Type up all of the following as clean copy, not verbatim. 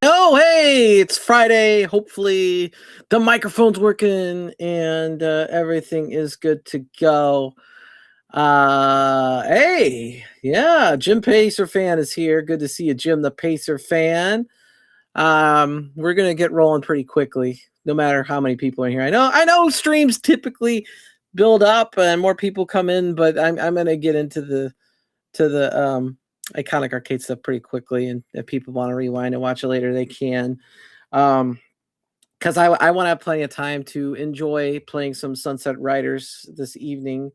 Yo, hey, it's Friday. Hopefully, the microphone's working and everything is good to go. Hey, yeah, Jim Pacer fan is here. Good to see you, Jim the Pacer fan. We're gonna get rolling pretty quickly, no matter how many people are here. I know streams typically build up and more people come in, but I'm gonna get into the iconic arcade stuff pretty quickly, and if people want to rewind and watch it later, they can. Because I want to have plenty of time to enjoy playing some Sunset Riders this evening.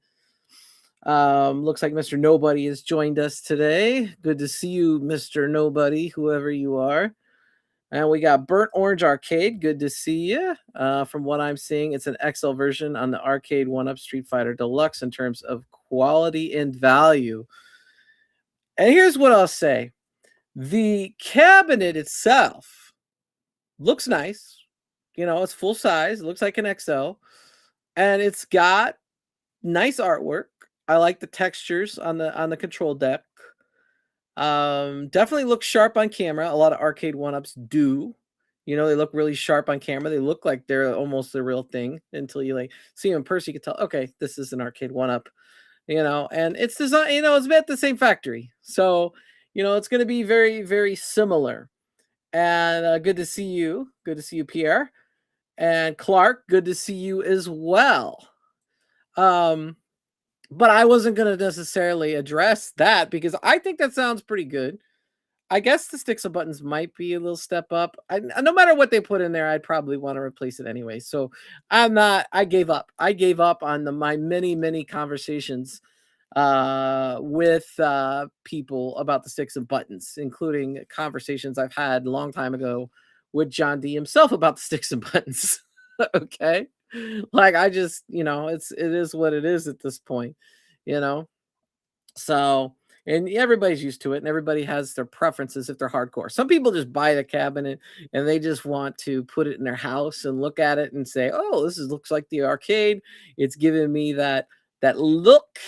Looks like Mr. Nobody has joined us today. Good to see you, Mr. Nobody, whoever you are. And we got Burnt Orange Arcade. Good to see you. From what I'm seeing, it's an XL version on the Arcade 1-Up Street Fighter Deluxe in terms of quality and value. And here's what I'll say. The cabinet itself looks nice. You know, it's full size. It looks like an XL. And it's got nice artwork. I like the textures on the control deck. Definitely looks sharp on camera. A lot of arcade 1-Ups do. You know, they look really sharp on camera. They look like they're almost the real thing until you like see them in person. You can tell, okay, this is an arcade 1-Up. You know, and it's designed, you know, it's made at the same factory. So, you know, it's going to be very, very similar. And good to see you. Good to see you, Pierre. And Clark, good to see you as well. But I wasn't going to necessarily address that because I think that sounds pretty good. I guess the sticks and buttons might be a little step up. No matter what they put in there, I'd probably want to replace it anyway. So I gave up. I gave up on my many, many conversations with people about the sticks and buttons, including conversations I've had a long time ago with John D himself about the sticks and buttons. Okay. Like I just, you know, it is what it is at this point, you know. So, and everybody's used to it, and everybody has their preferences if they're hardcore. Some people just buy the cabinet and they just want to put it in their house and look at it and say, "Oh, looks like the arcade. It's giving me that look,"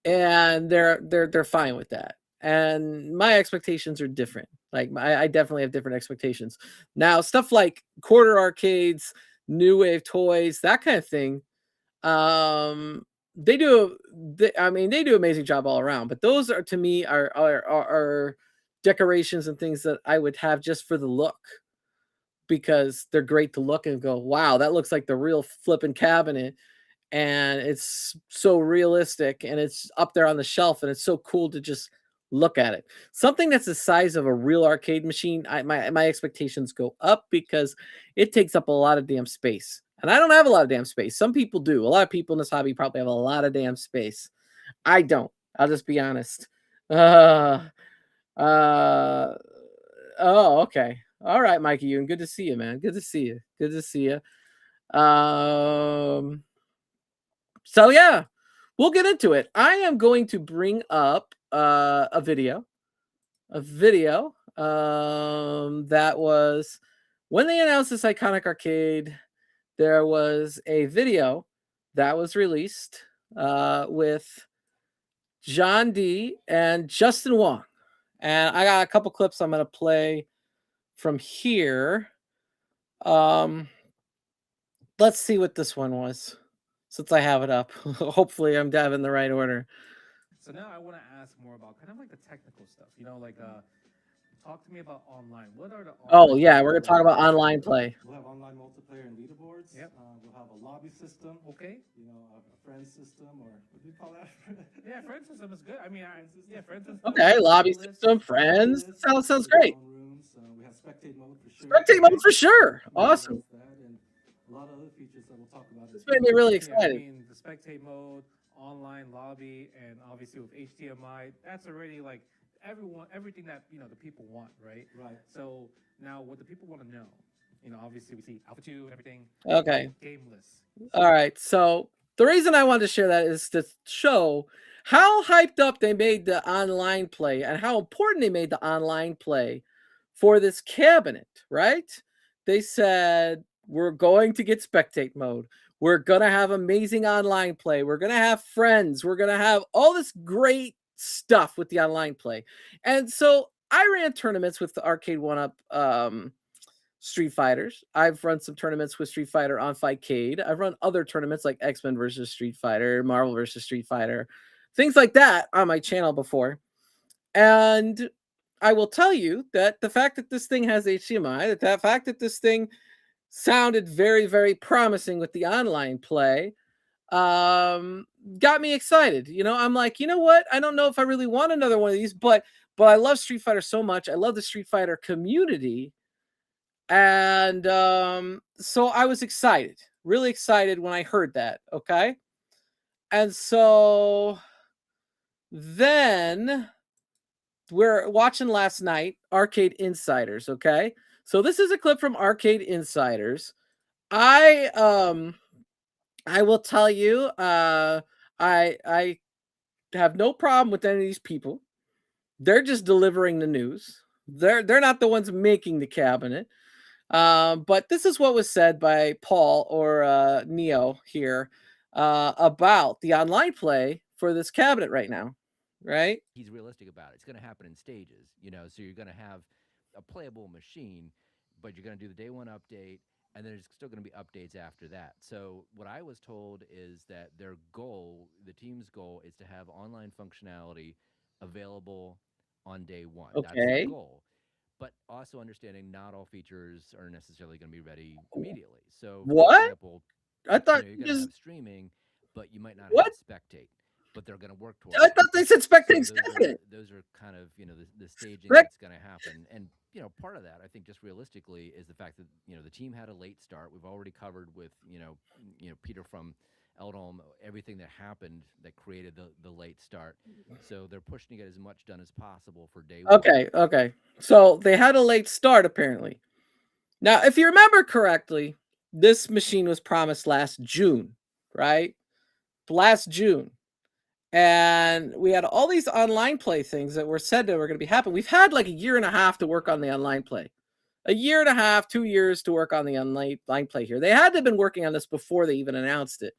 and they're fine with that. And my expectations are different. Like I definitely have different expectations. Now, stuff like quarter arcades, new wave toys, that kind of thing. Um, I mean, they do amazing job all around, but those are to me are decorations and things that I would have just for the look because they're great to look and go, wow, that looks like the real flipping cabinet. And it's so realistic and it's up there on the shelf and it's so cool to just look at it. Something that's the size of a real arcade machine, my expectations go up because it takes up a lot of damn space. And I don't have a lot of damn space. Some people do. A lot of people in this hobby probably have a lot of damn space. I don't. I'll just be honest. Uh, uh, oh, okay. All right, Mikey Yoon. Good to see you, man. Good to see you. Good to see you. So yeah, we'll get into it. I am going to bring up a video that was when they announced this iconic arcade. There was a video that was released with John D and Justin Wong, and I got a couple clips I'm going to play from here. Let's see what this one was. since I have it up. Hopefully, I'm in the right order. So now I want to ask more about kind of like the technical stuff. Like talk to me about online. What are the Oh online yeah, we're gonna talk capabilities? about online play. We'll have online multiplayer and leaderboards. Yep. We'll have a lobby system. Okay. A friend system, or what do you call that? Yeah, friend system is good. I mean, Friend system. yeah, friend system, Okay, lobby game lists. system, Game friends. That list. sounds Create your great. own rooms. We have spectate mode for sure. Spectate mode Okay. for sure. We Awesome. announced that, and a lot of other features that we'll talk about in This the made me future. really Yeah, I excited. mean the spectate mode, online lobby, and obviously with HDMI, that's already like everything that the people want, right? Right. So now, what the people want to know, obviously we see Alpha Two and everything, Okay. game lists. All right. So the reason I wanted to share that is to show how hyped up they made the online play and how important they made the online play for this cabinet, right? They said, we're going to get spectate mode. We're going to have amazing online play. We're going to have friends. We're going to have all this great stuff with the online play. And so I ran tournaments with the Arcade One Up Street Fighters. I've run some tournaments with Street Fighter on Fightcade. I've run other tournaments like X-Men versus Street Fighter, Marvel versus Street Fighter, things like that on my channel before. And I will tell you that the fact that this thing has HDMI, that fact that this thing sounded very, very promising with the online play, got me excited. I'm like, you know what? I don't know if I really want another one of these, but I love Street Fighter so much. I love the Street Fighter community. And so I was excited, really excited when I heard that. Okay. And so then we're watching last night Arcade Insiders. Okay. So this is a clip from Arcade Insiders. I will tell you, I have no problem with any of these people. They're just delivering the news. They're not the ones making the cabinet. But this is what was said by Paul or Neo here about the online play for this cabinet right now, right? He's realistic about it. It's going to happen in stages, so you're going to have a playable machine, but you're going to do the day one update, and there's still going to be updates after that. So what I was told is that their goal, the team's goal, is to have online functionality available on day one. That's the Okay. goal. But also understanding not all features are necessarily going to be ready immediately. So, for What? example, I thought you're you going to just have streaming, but you might not have what? spectate, but they're going to work I towards it. thought they said So spectating those cabinet. are those are kind of the staging Spec- that's going to happen, and part of that I think just realistically is the fact that the team had a late start. We've already covered with Peter from Eldholm everything that happened that created the late start. So they're pushing to get as much done as possible for day one. okay, okay. So they had a late start apparently. Now, if you remember correctly, this machine was promised last June, right? Last June. And we had all these online play things that were said that were going to be happening. We've had like a year and a half to work on the online play. A year and a half, 2 years to work on the online play here. They had to have been working on this before they even announced it.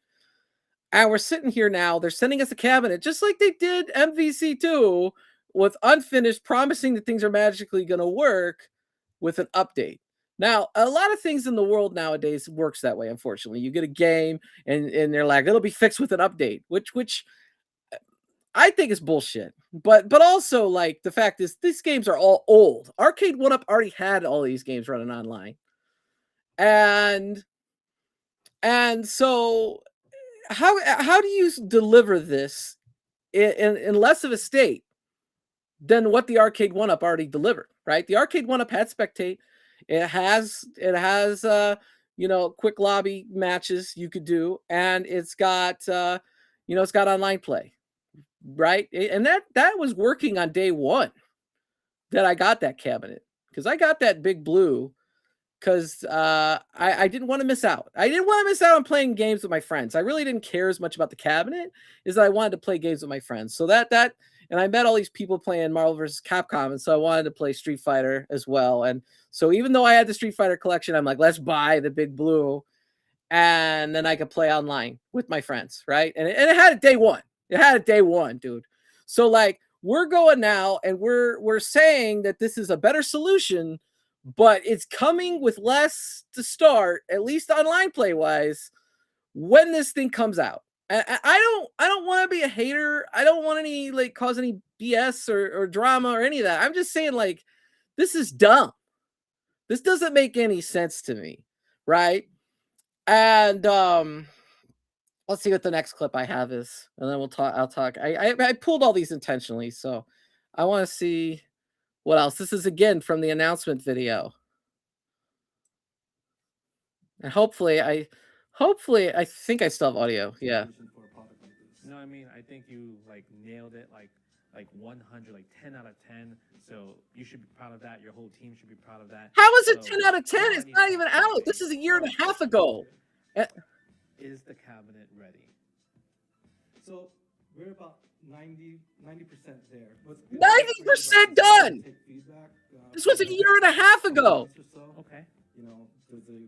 And we're sitting here now. They're sending us a cabinet, just like they did MVC2 with unfinished, promising that things are magically going to work with an update. Now, a lot of things in the world nowadays works that way, unfortunately. You get a game and they're like, it'll be fixed with an update, which I think is bullshit. But also like the fact is these games are all old. Arcade One Up already had all these games running online. And so how do you deliver this in less of a state than what the Arcade One Up already delivered, right? The Arcade One Up had spectate. It has quick lobby matches you could do, and it's got it's got online play, right? And that was working on day one that I got that cabinet because I got that big blue because I didn't want to miss out. I didn't want to miss out on playing games with my friends. I really didn't care as much about the cabinet as I wanted to play games with my friends. So that and I met all these people playing Marvel versus Capcom, and so I wanted to play Street Fighter as well. And so even though I had the Street Fighter collection, I'm like, let's buy the big blue, and then I could play online with my friends, right? And it had it day one. It had it day one, dude. So like we're going now, and we're saying that this is a better solution, but it's coming with less to start, at least online play wise, when this thing comes out. I don't want to be a hater. I don't want any like cause any BS or drama or any of that. I'm just saying like this is dumb. This doesn't make any sense to me, right? And let's see what the next clip I have is, and then we'll talk. I'll talk. I pulled all these intentionally, so I want to see what else. This is again from the announcement video, and hopefully I think I still have audio. Yeah. For a product like this. No, I mean, I think you like nailed it, like 100, like 10 out of 10. So you should be proud of that. Your whole team should be proud of that. How is it So 10 out of 10? now I It's need not to even ask you out. a This is a year and a follow-up half ago. Is the cabinet ready? So we're about 90% there. 90% done. Take feedback. This was a year and a half ago. Or so. Okay. You know, does the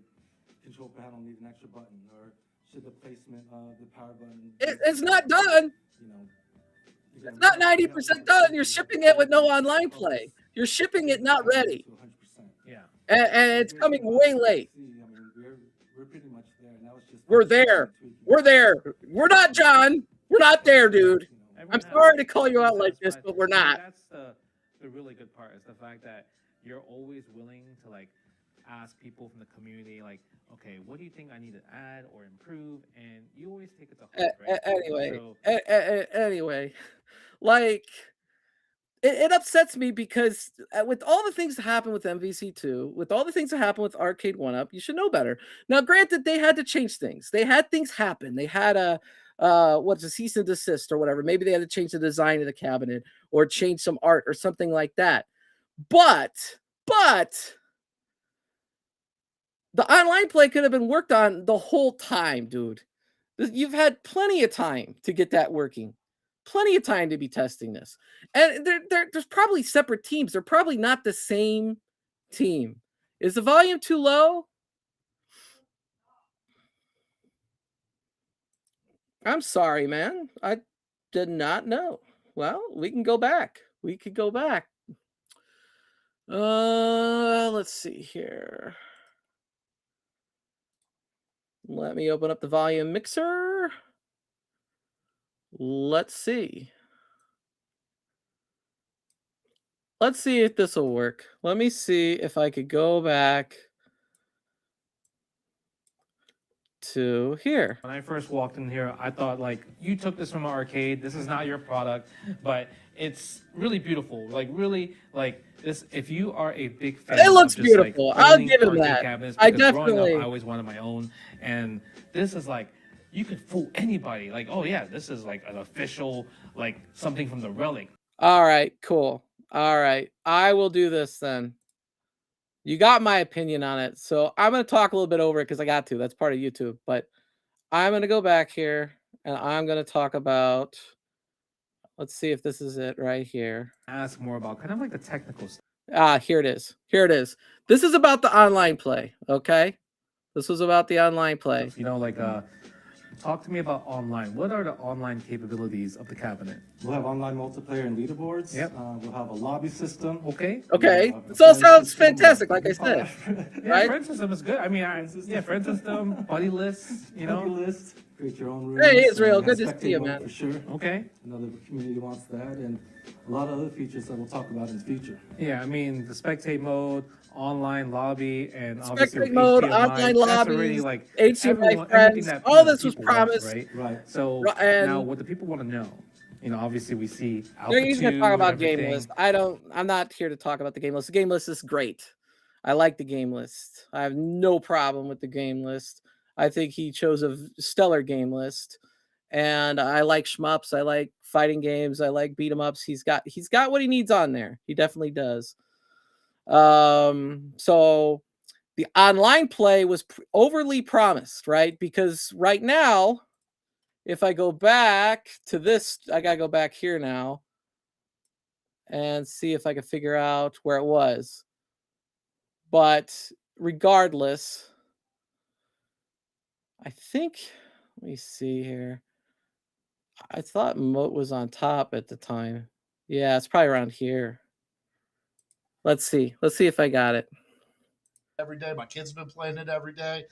control panel need an extra button, or should the placement of the power button? It's not done. You know, It's not 90% done. You're shipping it with no online play. You're shipping it not ready. To 100%. Yeah. And it's coming way late. I mean, we're pretty much there. Now it's just We're there. We're there. We're not John. We're not there, dude. I'm sorry to call you out like this, but we're not. That's the really good part is the fact that you're always willing to like ask people from the community, like, okay, what do you think I need to add or improve? And you always take it to heart, right? Anyway, like it upsets me because with all the things that happen with MVC2, with all the things that happen with Arcade 1-Up, you should know better. Now, granted, they had to change things. They had things happen. They had a cease and desist or whatever. Maybe they had to change the design of the cabinet or change some art or something like that. But the online play could have been worked on the whole time, dude. You've had plenty of time to get that working. Plenty of time to be testing this. And there's probably separate teams. They're probably not the same team. Is the volume too low? I'm sorry, man. I did not know. Well, we can go back. We could go back. Let's see here. Let me open up the volume mixer. Let's see. Let's see if this will work. Let me see if I could go back to here. When I first walked in here, I thought like you took this from an arcade. This is not your product, but it's really beautiful. Like really, like this. If you are a big fan, It looks of just, beautiful. Like, I'll owning give him arcade that. cabinets, I because growing definitely. up, I always wanted my own, and this is like you could fool anybody. Like, oh yeah, this is like an official, like something from the Relic. All right, cool. All right, I will do this then. You got my opinion on it, so I'm going to talk a little bit over it because I got to. That's part of YouTube. But I'm going to go back here, and I'm going to talk about, let's see if this is it right here. Ask more about kind of like the technical stuff. Ah, here it is. Here it is. This is about the online play, okay? This was about the online play. You know, like talk to me about online. What are the online capabilities of the cabinet? We'll have online multiplayer and leaderboards. Yep. We'll have a lobby system. Okay. Okay, A this all friend sounds system, fantastic, like I we call said. that- Yeah, Right? friend system is good. I mean, yeah, friend system, buddy lists, you Buddy know. list, create your own rooms. Hey, Israel, We have good to see you, spectate mode man. For sure. Okay. Another community wants that, and a lot of other features that we'll talk about in the future. Yeah, I mean the spectate mode, online lobby, and obviously Spectate with mode, HDMI, online that's already lobbies, like HDMI everyone, friends, everything that all this was people want, promised. right? Right. So And- now, what the people want to know, you know, obviously we see They're usually going to talk about game everything. list. I'm not here to talk about the game list. The game list is great. I like the game list. I have no problem with the game list. I think he chose a stellar game list. And I like shmups. I like fighting games. I like beat 'em ups. He's got what he needs on there. He definitely does. So the online play was overly promised, right? Because right now, if I go back to this, I gotta go back here now and see if I can figure out where it was. But regardless, I think, let me see here. I thought Moat was on top at the time. Yeah, it's probably around here. Let's see. Let's see if I got it. Every day. My kids have been playing it every day.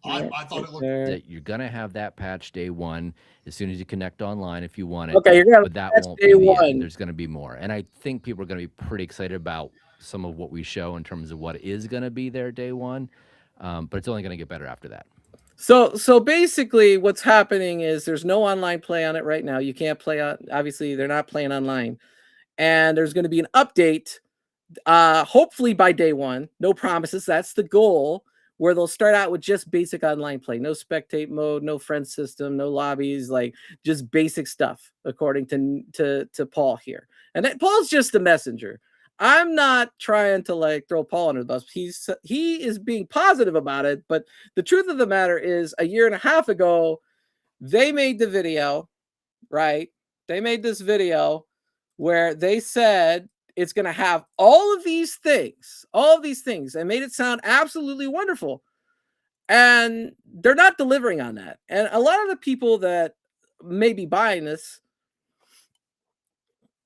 I thought it looked. that you're gonna have that patch day one as soon as you connect online if you want it. Okay, you're gonna have But that patch won't day be the end. one. There's gonna be more, and I think people are gonna be pretty excited about some of what we show in terms of what is gonna be there day one. But it's only gonna get better after that. So basically, what's happening is there's no online play on it right now. You can't play on. Obviously, they're not playing online, and there's going to be an update. Hopefully by day one. No promises. That's the goal. Where they'll start out with just basic online play, no spectate mode, no friend system, no lobbies, like just basic stuff, according to Paul here. And that Paul's just the messenger. I'm not trying to like throw Paul under the bus. He is being positive about it, but the truth of the matter is, a year and a half ago, they made the video, right? They made this video where they said it's going to have all of these things, and made it sound absolutely wonderful. And they're not delivering on that. And a lot of the people that may be buying this,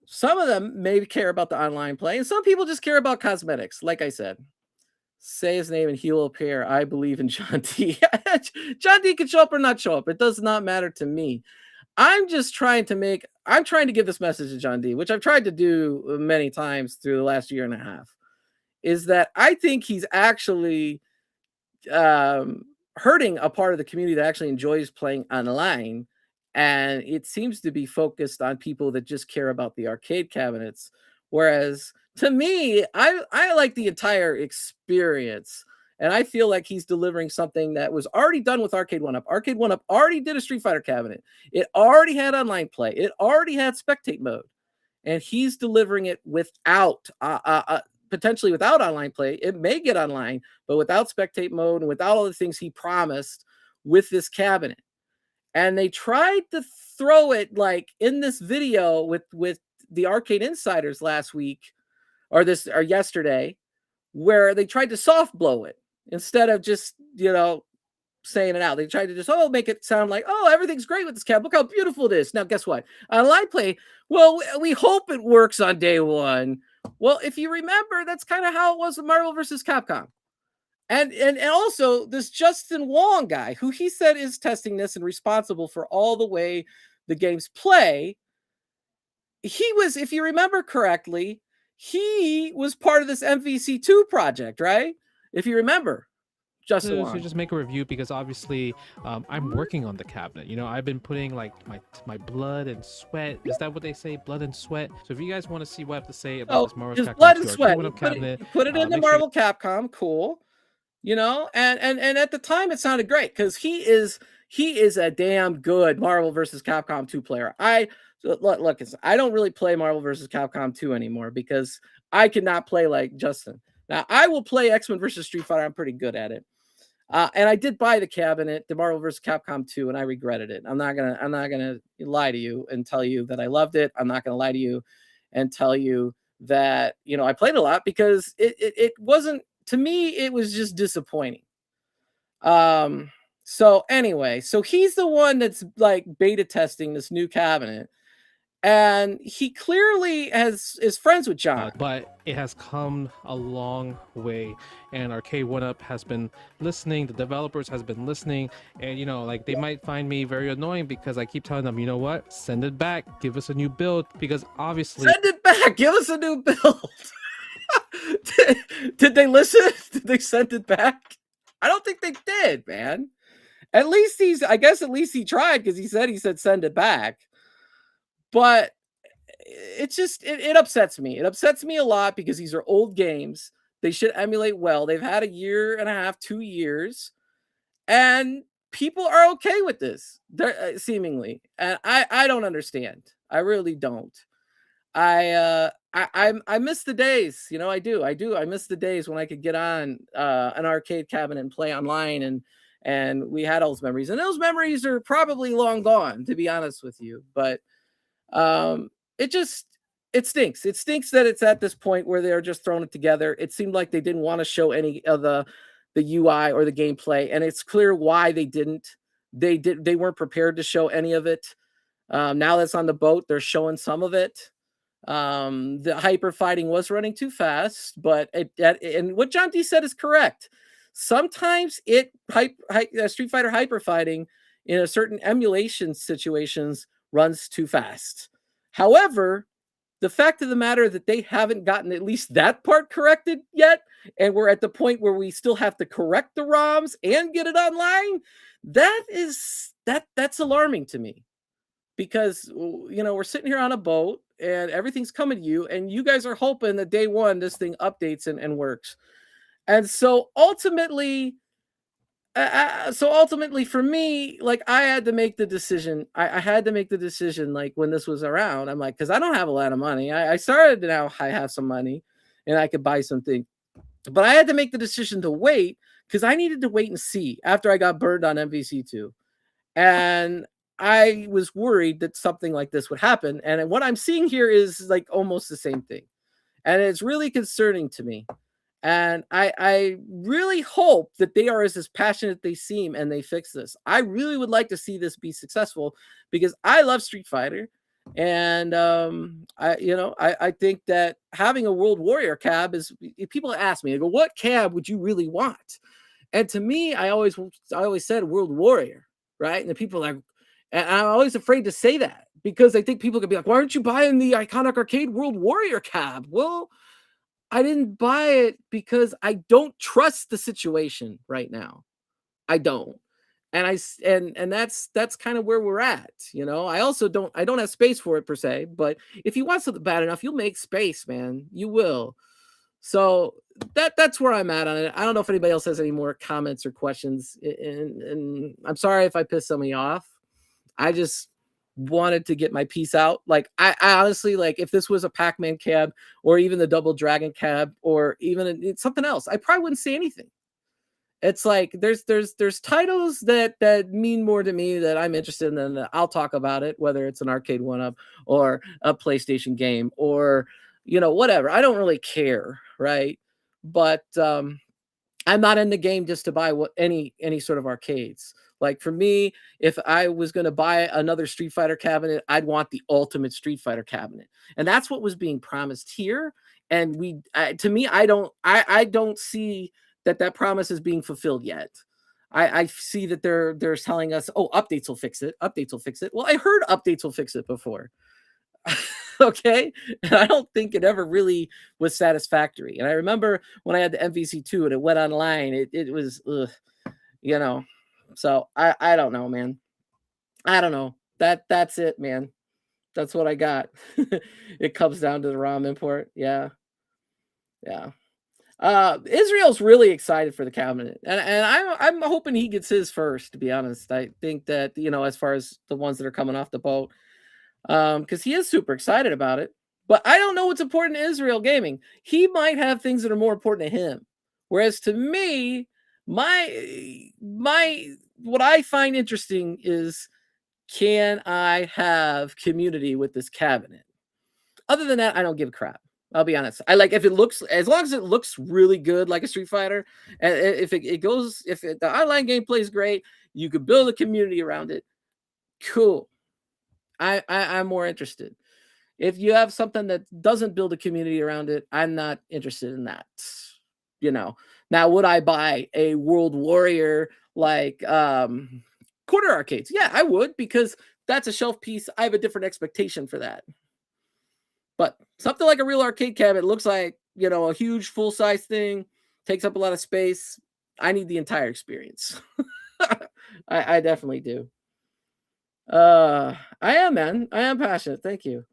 some of them may care about the online play, and some people just care about cosmetics. Like I said, say his name and he will appear. I believe in John D. John D can show up or not show up. It does not matter to me. I'm trying to give this message to John D, which I've tried to do many times through the last year and a half, is that I think he's actually hurting a part of the community that actually enjoys playing online. And it seems to be focused on people that just care about the arcade cabinets. Whereas to me, I like the entire experience. And I feel like he's delivering something that was already done with Arcade 1-Up. Arcade 1-Up already did a Street Fighter cabinet. It already had online play. It already had spectate mode. And he's delivering it without, potentially without online play. It may get online, but without spectate mode and without all the things he promised with this cabinet. And they tried to throw it like in this video with the Arcade Insiders last week or yesterday, where they tried to soft blow it instead of just, saying it out. They tried to just, make it sound like, everything's great with this cab. Look how beautiful it is. Now, guess what? Online play, well, we hope it works on day one. Well, if you remember, that's kind of how it was with Marvel versus Capcom. And also this Justin Wong guy, who he said is testing this and responsible for all the way the games play. He was, if you remember correctly, he was part of this MVC2 project, right? If you remember. Justin Wong. To just make a review, because obviously I'm working on the cabinet. I've been putting like my blood and sweat. Is that what they say? Blood and sweat. So if you guys want to see what I have to say about this Marvel just Capcom blood and 2 sweat. cabinet, Put it in the Marvel Capcom, cool. And at the time it sounded great because he is a damn good Marvel versus Capcom 2 player. Look, I don't really play Marvel versus Capcom 2 anymore because I cannot play like Justin. Now I will play X-Men versus Street Fighter. I'm pretty good at it. And I did buy the cabinet, the Marvel vs. Capcom 2, and I regretted it. I'm not gonna lie to you and tell you that I loved it. I'm not gonna lie to you and tell you that I played a lot because it wasn't, to me, it was just disappointing. So anyway, so he's the one that's like beta testing this new cabinet. And he clearly is friends with John. But it has come a long way, and Arcade 1-Up has been listening. The developers has been listening, and like they might find me very annoying because I keep telling them, you know what, send it back, give us a new build, because obviously send it back, give us a new build. Did they listen? Did they send it back? I don't think they did, man. At least at least he tried because he said send it back. But it's just, it upsets me. It upsets me a lot because these are old games. They should emulate well. They've had a year and a half, 2 years, and people are okay with this. They're seemingly, and I don't understand. I really don't. I miss the days. I do. I miss the days when I could get on an arcade cabinet and play online, and we had all those memories. And those memories are probably long gone, to be honest with you. But it stinks. It stinks that it's at this point where they're just throwing it together. It seemed like they didn't want to show any of the UI or the gameplay, and it's clear why they didn't. They weren't prepared to show any of it. Now that's on the boat, they're showing some of it. The hyper fighting was running too fast, but and what John D said is correct. sometimes Street Fighter hyper fighting in a certain emulation situations runs too fast. However, the fact of the matter that they haven't gotten at least that part corrected yet, and we're at the point where we still have to correct the ROMs and get it online, that's alarming to me. Because we're sitting here on a boat and everything's coming to you, and you guys are hoping that day one this thing updates and works. And so ultimately, for me, like I had to make the decision. I had to make the decision, like when this was around. I'm like, because I don't have a lot of money. I started now. I have some money, and I could buy something, but I had to make the decision to wait because I needed to wait and see after I got burned on MVC2, and I was worried that something like this would happen. And what I'm seeing here is like almost the same thing, and it's really concerning to me. And I really hope that they are as passionate they seem and they fix this. I really would like to see this be successful because I love Street Fighter. And I think that having a World Warrior cab is, people ask me, they go, what cab would you really want? And to me, I always said World Warrior, right? And the people are, and I'm always afraid to say that because I think people could be like, why aren't you buying the iconic arcade World Warrior cab? Well, I didn't buy it because I don't trust the situation right now. I don't. And that's kind of where we're at, I also don't have space for it per se, but if you want something bad enough, you'll make space, man. You will. So that's where I'm at on it. I don't know if anybody else has any more comments or questions, and I'm sorry if I pissed somebody off. I just wanted to get my piece out. Like I honestly, like if this was a Pac-Man cab or even the Double Dragon cab or even something else, I probably wouldn't say anything. It's like there's titles that mean more to me that I'm interested in, and I'll talk about it, whether it's an arcade one-up or a PlayStation game or whatever. I don't really care, right? But I'm not in the game just to buy any sort of arcades. Like for me, if I was going to buy another Street Fighter cabinet, I'd want the ultimate Street Fighter cabinet, and that's what was being promised here. And to me, I don't see that promise is being fulfilled yet. I see that they're telling us, oh, updates will fix it. Updates will fix it. Well, I heard updates will fix it before. Okay, and I don't think it ever really was satisfactory. And I remember when I had the MVC2 and it went online, it was so I don't know, man. I don't know. That's it, man. That's what I got. It comes down to the ROM import. Yeah. Israel's really excited for the cabinet, and I'm hoping he gets his first. To be honest, I think that as far as the ones that are coming off the boat, because he is super excited about it. But I don't know what's important to Israel gaming. He might have things that are more important to him, whereas to me, my what I find interesting is, can I have community with this cabinet? Other than that, I don't give a crap. I'll be honest. I like if it looks, as long as it looks really good, like a Street Fighter, and if the online gameplay is great, you could build a community around it. Cool. I'm more interested. If you have something that doesn't build a community around it, I'm not interested in that. Now would I buy a World Warrior like quarter arcades? Yeah, I would, because that's a shelf piece. I have a different expectation for that. But something like a real arcade cabinet looks like, a huge full-size thing, takes up a lot of space. I need the entire experience. I definitely do. I am, man. I am passionate. Thank you.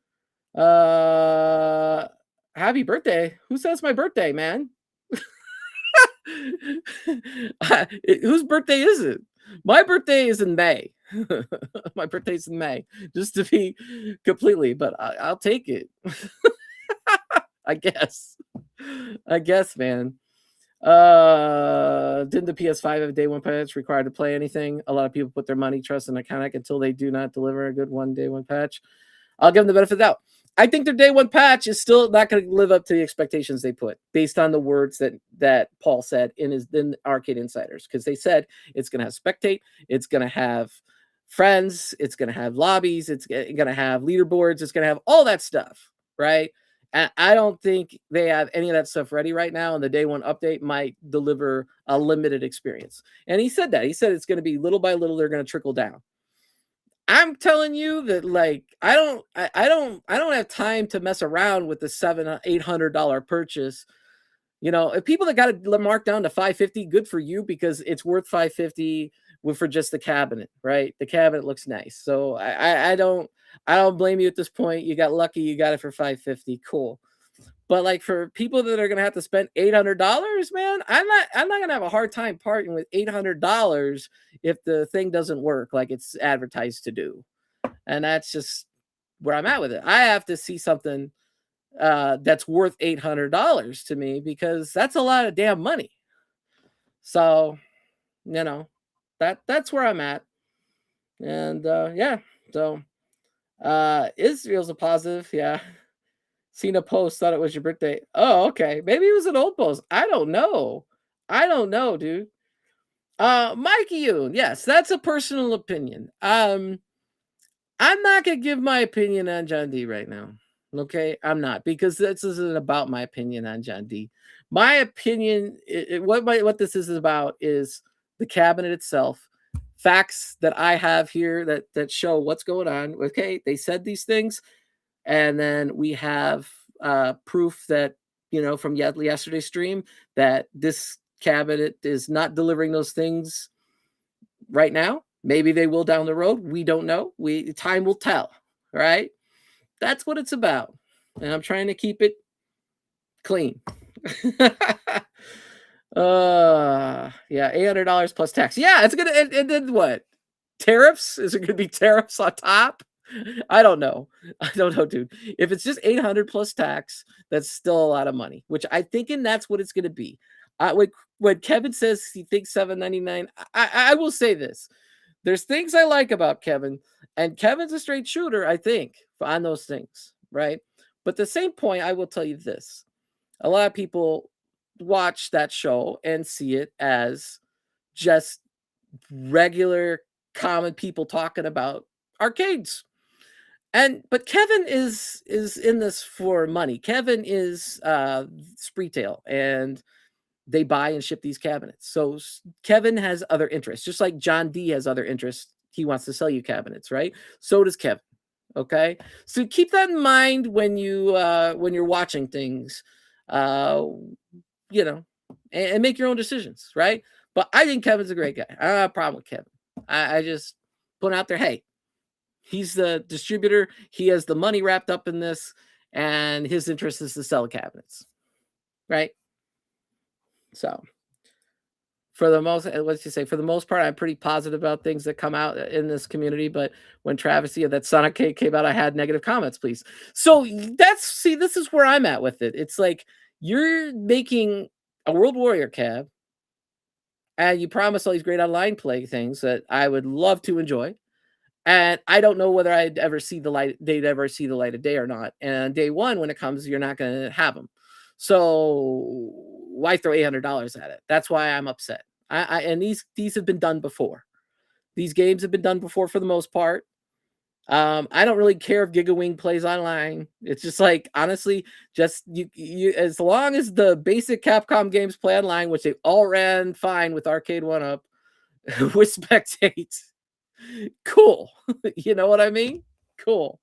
Happy birthday. Who says my birthday, man? Whose birthday is it? My birthday is in May. My birthday's in May, just to be completely, but I'll take it. I guess, man. Didn't the PS5 have a day one patch required to play anything? A lot of people put their money, trust in Iconic until they do not deliver a good day one patch. I'll give them the benefit of the doubt. I think their day one patch is still not going to live up to the expectations they put, based on the words that Paul said in Arcade Insiders, because they said it's going to have spectate, it's going to have friends, it's going to have lobbies, it's going to have leaderboards, it's going to have all that stuff, right? And I don't think they have any of that stuff ready right now. And the day one update might deliver a limited experience. And he said that. He said it's going to be little by little, they're going to trickle down. I'm telling you that, like, I don't have time to mess around with the $700-800 purchase. You know, if people that got it marked down to 550, good for you, because it's worth 550 for just the cabinet, right? The cabinet looks nice. So I don't blame you at this point. You got lucky, you got it for 550. Cool. But like for people that are gonna have to spend $800, man, I'm not gonna have a hard time parting with $800 if the thing doesn't work like it's advertised to do. And that's just where I'm at with it. I have to see something that's worth $800 to me, because that's a lot of damn money. So, you know, that's where I'm at. And yeah, so Israel's a positive, yeah. Seen a post, thought it was your birthday. Oh, okay. Maybe it was an old post. I don't know. I don't know, dude. Mikey Yoon, yes, that's a personal opinion. I'm not gonna give my opinion on John D right now. Okay, I'm not, because this isn't about my opinion on John D. My opinion, what this is about, is the cabinet itself, facts that I have here that show what's going on. Okay, they said these things, and then we have proof that, you know, from yesterday's stream, that this cabinet is not delivering those things right now. Maybe they will down the road. We don't know. Time will tell. Right? That's what it's about. And I'm trying to keep it clean. Yeah, $800 plus tax. Yeah, it's gonna. And then what? Tariffs? Is it gonna be tariffs on top? I don't know. I don't know, dude. If it's just 800 plus tax, that's still a lot of money, which I think, and that's what it's going to be. When Kevin says he thinks 799, I will say this. There's things I like about Kevin, and Kevin's a straight shooter, I think, on those things, right? But at the same point, I will tell you this. A lot of people watch that show and see it as just regular, common people talking about arcades. But Kevin is in this for money. Kevin is Spreetail, and they buy and ship these cabinets. So Kevin has other interests, just like John D has other interests. He wants to sell you cabinets, right? So does Kevin. Okay, so keep that in mind when you're watching things, you know, and make your own decisions, right? But I think Kevin's a great guy. I don't have a problem with Kevin. I just put out there, hey, he's the distributor. He has the money wrapped up in this, and his interest is to sell cabinets, right? So, for the most, what's you say? For the most part, I'm pretty positive about things that come out in this community. But when Travesty of that Sonic cake came out, I had negative comments, please. So this is where I'm at with it. It's like you're making a World Warrior cab, and you promise all these great online play things that I would love to enjoy. And I don't know whether they'd ever see the light of day or not. And day one, when it comes, you're not going to have them. So why throw $800 at it? That's why I'm upset. And these have been done before. These games have been done before for the most part. I don't really care if GigaWing plays online. It's just like, honestly, just you as long as the basic Capcom games play online, which they all ran fine with Arcade 1-Up, with Spectate. Cool. You know what I mean? Cool.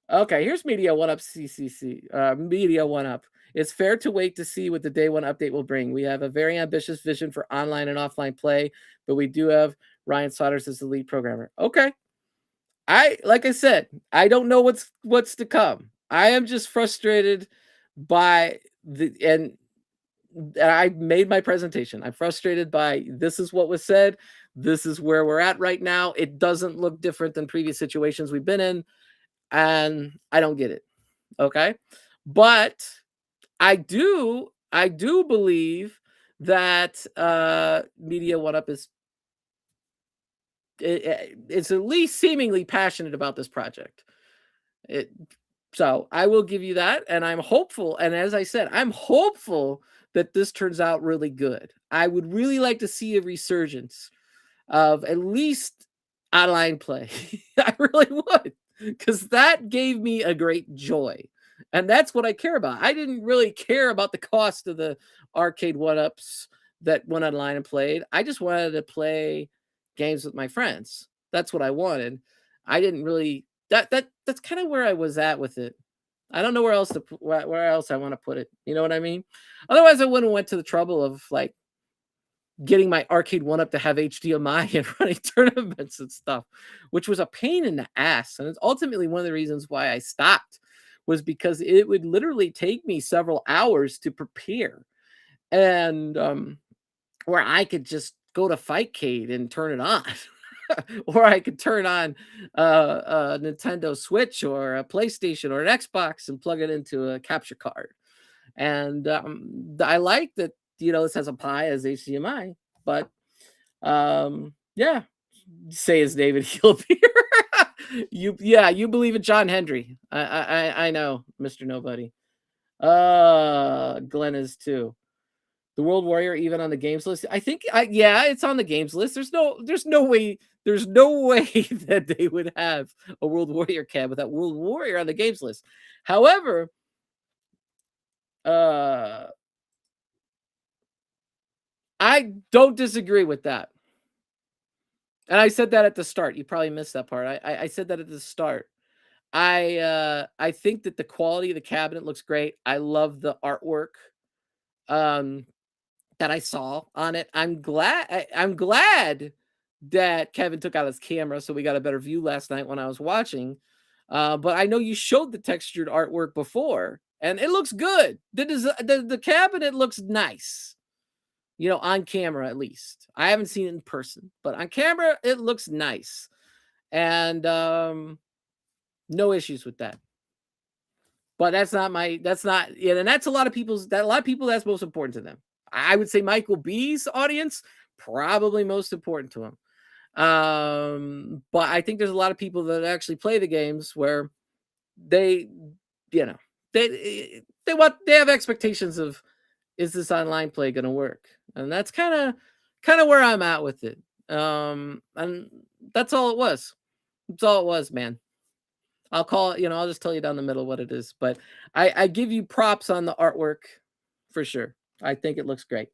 Okay, here's Media 1-Up CCC. Media 1-Up. It's fair to wait to see what the day one update will bring. We have a very ambitious vision for online and offline play, but we do have Ryan Sodders as the lead programmer. Okay. Like I said, I don't know what's to come. I am just frustrated by and I made my presentation. I'm frustrated by this is what was said. This is where we're at right now. It doesn't look different than previous situations we've been in, and I don't get it. Okay. But I do believe that Media 1-Up is it's at least seemingly passionate about this project. So I will give you that, and I'm hopeful. And as I said, I'm hopeful that this turns out really good. I would really like to see a resurgence of at least online play. I really would. because that gave me a great joy. And that's what I care about. I didn't really care about the cost of the arcade one-ups that went online and played. I just wanted to play games with my friends. That's what I wanted. I didn't really that's kind of where I was at with it. I don't know where else where else I want to put it. You know what I mean? Otherwise, I wouldn't have went to the trouble of like getting my arcade one up to have HDMI and running tournaments and stuff, which was a pain in the ass. And it's ultimately one of the reasons why I stopped was because it would literally take me several hours to prepare. And where I could just go to Fightcade and turn it on. Or I could turn on a Nintendo Switch or a PlayStation or an Xbox and plug it into a capture card. And I like that, this has a pi as HDMI, but yeah, say his David Healbeer. You believe in John Hendry. I know, Mr. Nobody. Glenn is too. The World Warrior even on the games list? I think yeah, it's on the games list. There's no way that they would have a World Warrior cab without World Warrior on the games list. However, I don't disagree with that. And I said that at the start. You probably missed that part. I said that at the start. I think that the quality of the cabinet looks great. I love the artwork that I saw on it. I'm glad that Kevin took out his camera so we got a better view last night when I was watching. But I know you showed the textured artwork before, and it looks good. The cabinet looks nice. On camera at least. I haven't seen it in person, but on camera it looks nice. And no issues with that. But that's not, and that's a lot of people that's most important to them. I would say Michael B's audience, probably most important to him. But I think there's a lot of people that actually play the games where they have expectations of, is this online play going to work? And that's kind of where I'm at with it. And that's all it was. That's all it was, man. I'll call it, I'll just tell you down the middle what it is. But I give you props on the artwork for sure. I think it looks great.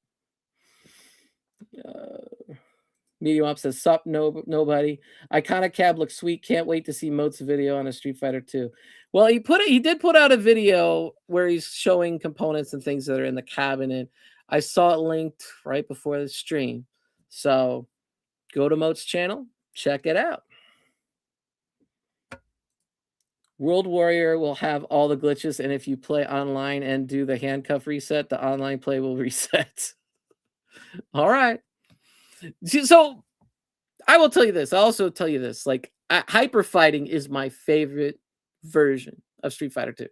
Medium Up says, sup, nobody. Iconic Cab looks sweet. Can't wait to see Moat's video on a Street Fighter 2. Well, he did put out a video where he's showing components and things that are in the cabinet. I saw it linked right before the stream. So go to Moat's channel, check it out. World Warrior will have all the glitches, and if you play online and do the handcuff reset, the online play will reset. All right. So I will tell you this. I'll also tell you this. Like, hyper fighting is my favorite version of Street Fighter 2.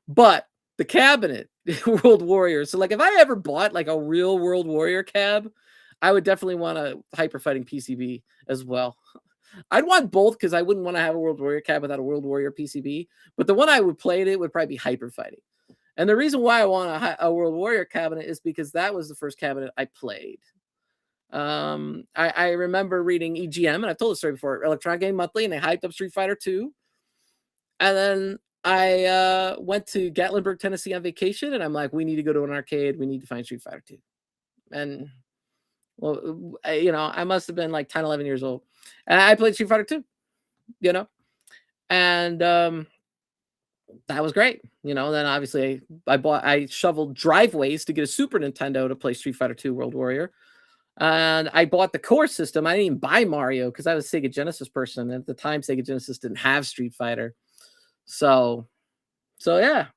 But the cabinet, World Warrior. So, like, if I ever bought like a real World Warrior cab, I would definitely want a hyper fighting PCB as well. I'd want both because I wouldn't want to have a World Warrior cab without a World Warrior PCB. But the one I would play it would probably be hyper fighting. And the reason why I want a World Warrior cabinet is because that was the first cabinet I played. I remember reading EGM, and I've told this story before, Electronic Game Monthly, and they hyped up Street Fighter 2. And then I went to Gatlinburg, Tennessee on vacation, and I'm like, we need to go to an arcade. We need to find Street Fighter 2. And, well, I must have been like 10, 11 years old. And I played Street Fighter 2, and that was great. Then obviously I shoveled driveways to get a Super Nintendo to play Street Fighter 2 World Warrior. And I bought the core system. I didn't even buy Mario because I was a Sega Genesis person. At the time, Sega Genesis didn't have Street Fighter. So yeah.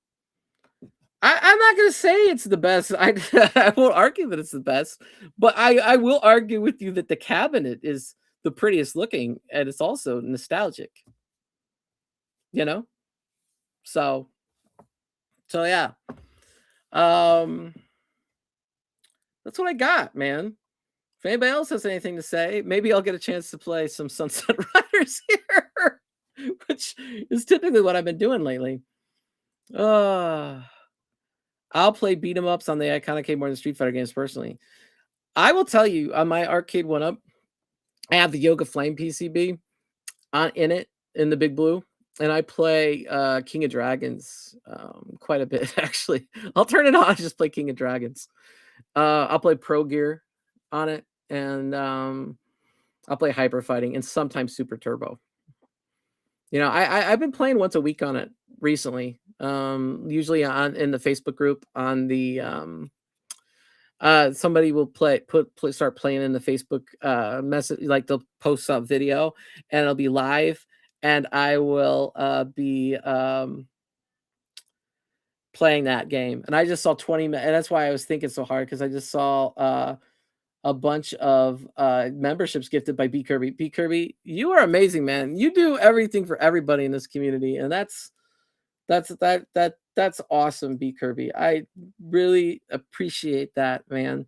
I'm not going to say it's the best. I won't argue that it's the best. But I will argue with you that the cabinet is the prettiest looking. And it's also nostalgic. So yeah. That's what I got, man. If anybody else has anything to say, maybe I'll get a chance to play some Sunset Riders here, which is typically what I've been doing lately. I'll play beat 'em ups on the Iconic more than Street Fighter games personally. I will tell you, on my arcade one up, I have the Yoga Flame PCB in the Big Blue, and I play King of Dragons quite a bit. Actually, I'll turn it on. I just play King of Dragons. I'll play Pro Gear on it, and I'll play Hyper Fighting and sometimes Super Turbo. I've been playing once a week on it recently. Usually in the Facebook group on the somebody will start playing in the Facebook message, like they'll post some video and it'll be live, and I will be playing that game. And I just saw 20 minutes, and that's why I was thinking so hard, because I just saw a bunch of memberships gifted by B Kirby. B Kirby, you are amazing, man. You do everything for everybody in this community, and that's awesome, B Kirby. I really appreciate that, man.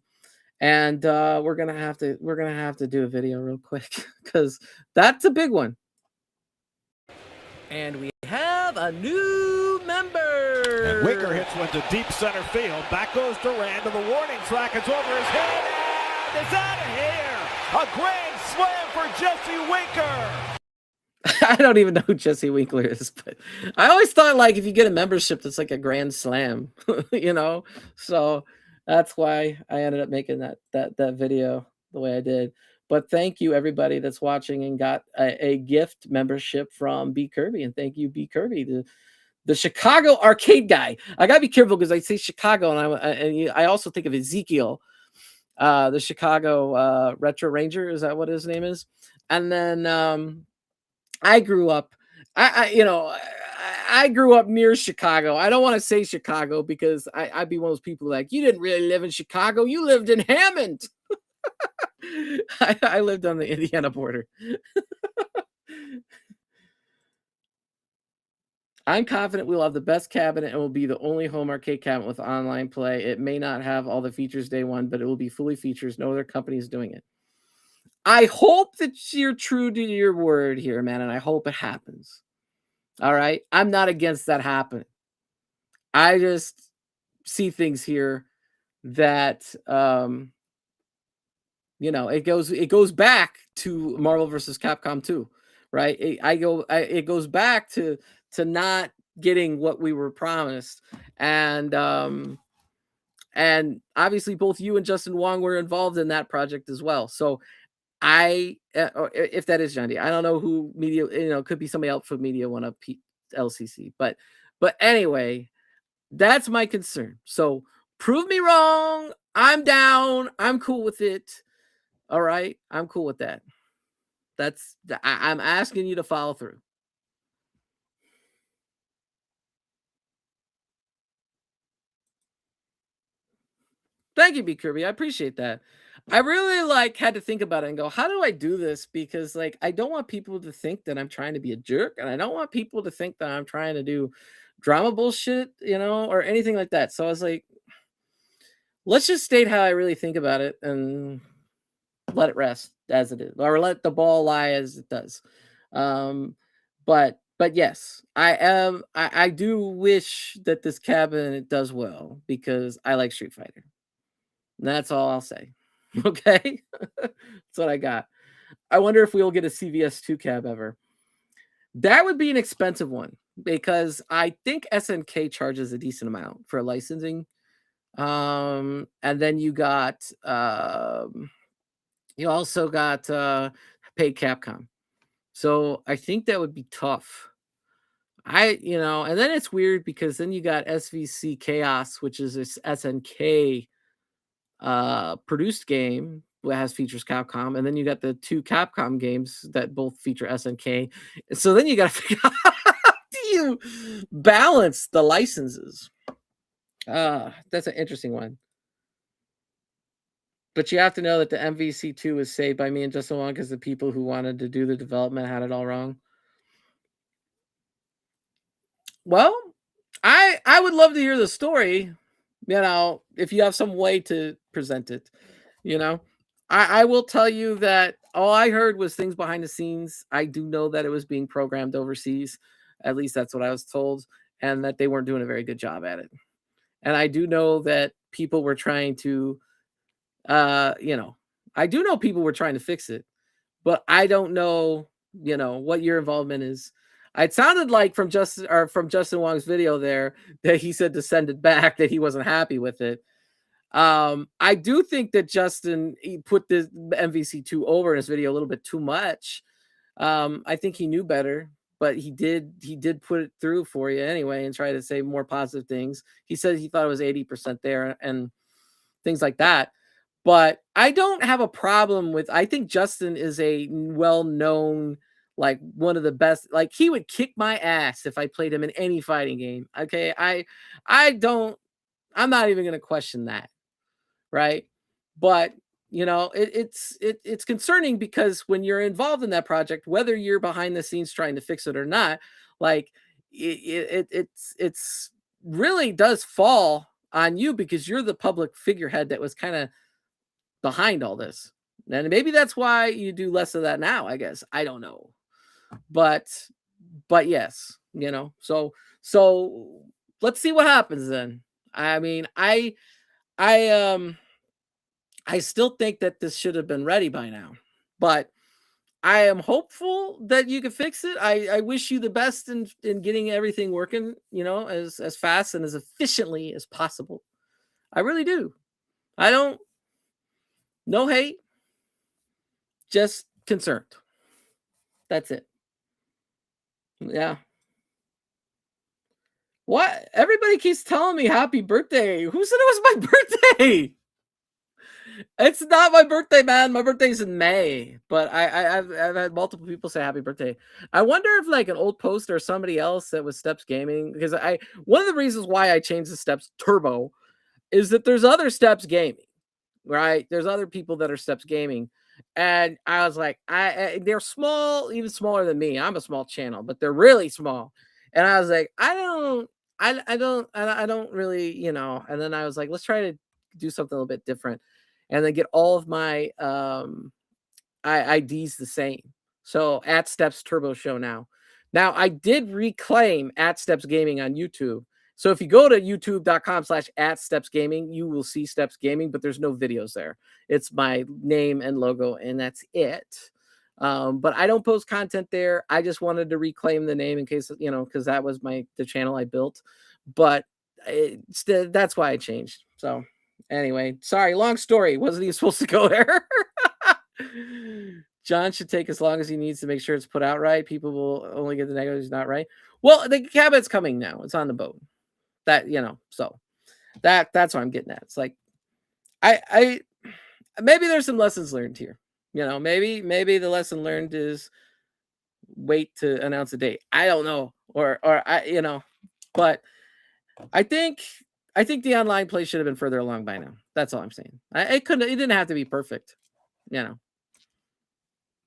And we're gonna have to do a video real quick because that's a big one. And we have a new member. And Winker hits one to deep center field. Back goes Durant to the warning track. It's over his head, and it's out of here. A grand slam for Jesse Winker. I don't even know who Jesse Winkler is, but I always thought, like, if you get a membership, that's like a grand slam, So that's why I ended up making that video the way I did. But thank you, everybody that's watching and got a gift membership from B Kirby, and thank you, B Kirby, the Chicago arcade guy. I gotta be careful because I say Chicago, and I also think of Ezekiel, the Chicago Retro Ranger. Is that what his name is? And then I grew up, I grew up near Chicago. I don't want to say Chicago because I'd be one of those people like, you didn't really live in Chicago. You lived in Hammond. I lived on the Indiana border. I'm confident we'll have the best cabinet and will be the only home arcade cabinet with online play. It may not have all the features day one, but it will be fully features. No other company is doing it. I hope that you're true to your word here, man, and I hope it happens. All right? I'm not against that happening. I just see things here that it goes back to Marvel versus Capcom 2, right? It goes back to not getting what we were promised, and obviously both you and Justin Wong were involved in that project as well. So if that is Johnny, I don't know who media, could be somebody else from Media One Up LCC, but anyway, that's my concern. So prove me wrong. I'm down. I'm cool with it. All right, I'm cool with that. I'm asking you to follow through. Thank you, B Kirby. I appreciate that. I really had to think about it and go, how do I do this? Because I don't want people to think that I'm trying to be a jerk, and I don't want people to think that I'm trying to do drama bullshit, or anything like that. So I was like, let's just state how I really think about it and let it rest as it is, or let the ball lie as it does. But yes, I do wish that this cabinet does well because I like Street Fighter. And that's all I'll say. Okay? That's what I got. I wonder if we'll get a CVS 2 cab ever. That would be an expensive one because I think SNK charges a decent amount for licensing. And then you also got paid Capcom. So I think that would be tough. And then it's weird because then you got SVC Chaos, which is this SNK produced game that has features Capcom, and then you got the 2 Capcom games that both feature SNK. So then you got to figure out how do you balance the licenses. That's an interesting one. But you have to know that the MVC2 was saved by me and Justin Wong because the people who wanted to do the development had it all wrong. Well, I would love to hear the story, if you have some way to present it. I will tell you that all I heard was things behind the scenes. I do know that it was being programmed overseas. At least that's what I was told, and that they weren't doing a very good job at it. And I do know that people were trying to, I do know people were trying to fix it, but I don't know, what your involvement is. It sounded like from Justin Wong's video there that he said to send it back, that he wasn't happy with it. I do think that Justin, he put the MVC2 over in his video a little bit too much. I think he knew better, but he did put it through for you anyway and try to say more positive things. He said he thought it was 80% there and things like that. But I don't have a problem with, I think Justin is a well-known, like one of the best, like he would kick my ass if I played him in any fighting game. Okay. I'm not even going to question that. Right. But it's concerning because when you're involved in that project, whether you're behind the scenes trying to fix it or not, like it's really does fall on you because you're the public figurehead that was kind of behind all this. And maybe that's why you do less of that now, I guess. I don't know. But yes, so let's see what happens then. I mean, I still think that this should have been ready by now, but I am hopeful that you can fix it. I wish you the best in getting everything working, as fast and as efficiently as possible. I really do. I don't, no hate, just concerned. That's it. Yeah. What? Everybody keeps telling me happy birthday. Who said it was my birthday? It's not my birthday, man. My birthday's in May, but I've had multiple people say happy birthday. I wonder if like an old post or somebody else that was Steps Gaming, because one of the reasons why I changed the Steps Turbo is that there's other Steps Gaming, right? There's other people that are Steps Gaming, and I was like, they're small, even smaller than me. I'm a small channel, but they're really small, and I was like, I don't really, And then I was like, let's try to do something a little bit different, and then get all of my IDs the same. So at Steps Turbo Show now. Now I did reclaim at Steps Gaming on YouTube. So if you go to youtube.com/@StepsGaming, you will see Steps Gaming, but there's no videos there. It's my name and logo, and that's it. But I don't post content there. I just wanted to reclaim the name in case, because that was the channel I built. But that's why I changed. So anyway, sorry, long story. Wasn't even supposed to go there. John should take as long as he needs to make sure it's put out right. People will only get the negatives not right. Well, the cabinet's coming now. It's on the boat. That, so that's what I'm getting at. It's like I maybe there's some lessons learned here. Maybe the lesson learned is wait to announce a date. I don't know. Or but I think the online play should have been further along by now. That's all I'm saying. It didn't have to be perfect,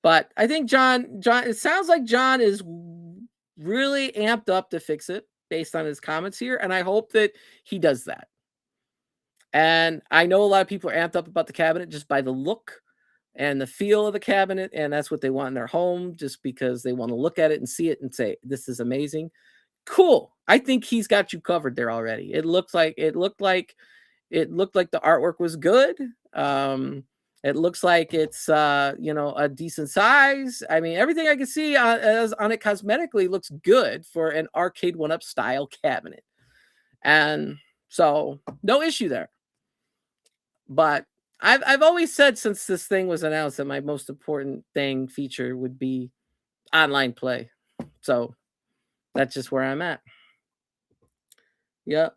But I think John, it sounds like John is really amped up to fix it based on his comments here, and I hope that he does that. And I know a lot of people are amped up about the cabinet just by the look and the feel of the cabinet, and that's what they want in their home, just because they want to look at it and see it and say, this is amazing. Cool. I think he's got you covered there already. It looked like the artwork was good. It looks like it's a decent size. I mean, everything I can see on it cosmetically looks good for an arcade 1-up style cabinet, and so no issue there. But I've always said since this thing was announced that my most important feature would be online play. So that's just where I'm at. Yep.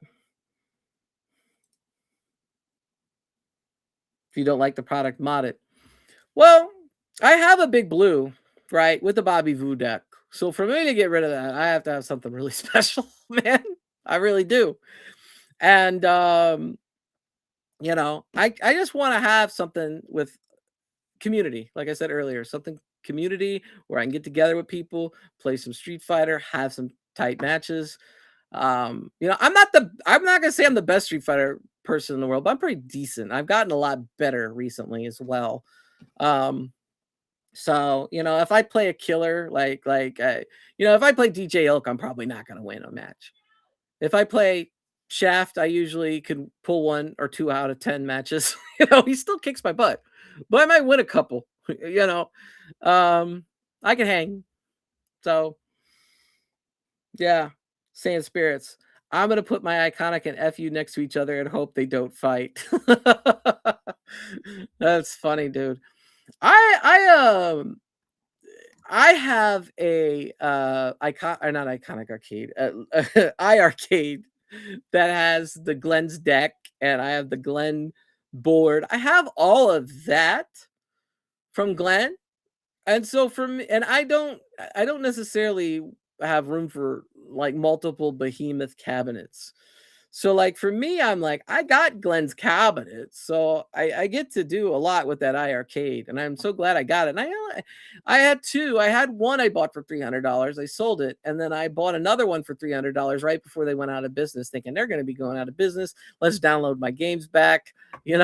If you don't like the product, mod it. Well, I have a big blue, right, with the Bobby Voo deck. So for me to get rid of that, I have to have something really special, man. I really do. And I just want to have something with community, like I said earlier, something community where I can get together with people, play some Street Fighter, have some tight matches. I'm not gonna say I'm the best Street Fighter person in the world, but I'm pretty decent. I've gotten a lot better recently as well. So if I play a killer, if I play DJ Ilk, I'm probably not gonna win a match. If I play Shaft, I usually can pull 1 or 2 out of 10 matches. He still kicks my butt, but I might win a couple. I can hang. So Yeah. Sand spirits. I'm gonna put my iconic and FU next to each other and hope they don't fight. That's funny, dude. I have a icon or not iconic arcade, I arcade that has the Glenn's deck and I have the Glenn board. I have all of that from Glenn. And so for me, and I don't necessarily have room for like multiple behemoth cabinets. So like for me, I'm like, I got Glenn's cabinet, so I get to do a lot with that iArcade, and I'm so glad I got it. And I had two. I had one I bought for $300. I sold it, and then I bought another one for $300 right before they went out of business, thinking they're going to be going out of business. Let's download my games back, and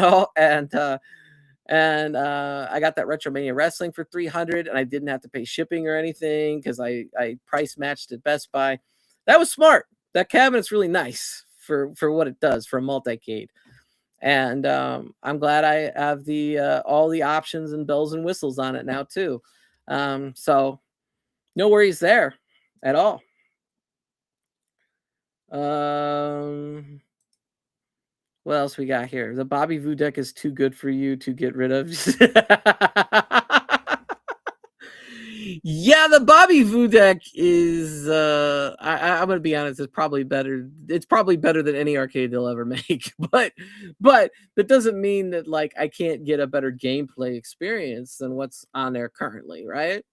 I got that Retromania Wrestling for $300, and I didn't have to pay shipping or anything because I price matched at Best Buy. That was smart. That cabinet's really nice for what it does for a multicade. And I'm glad I have the all the options and bells and whistles on it now too. So no worries there at all. What else we got here? The Bobby Voo deck is too good for you to get rid of. Yeah, the Bobby Voo deck is I'm gonna be honest, it's probably better. It's probably better than any arcade they'll ever make. But that doesn't mean that like I can't get a better gameplay experience than what's on there currently, right?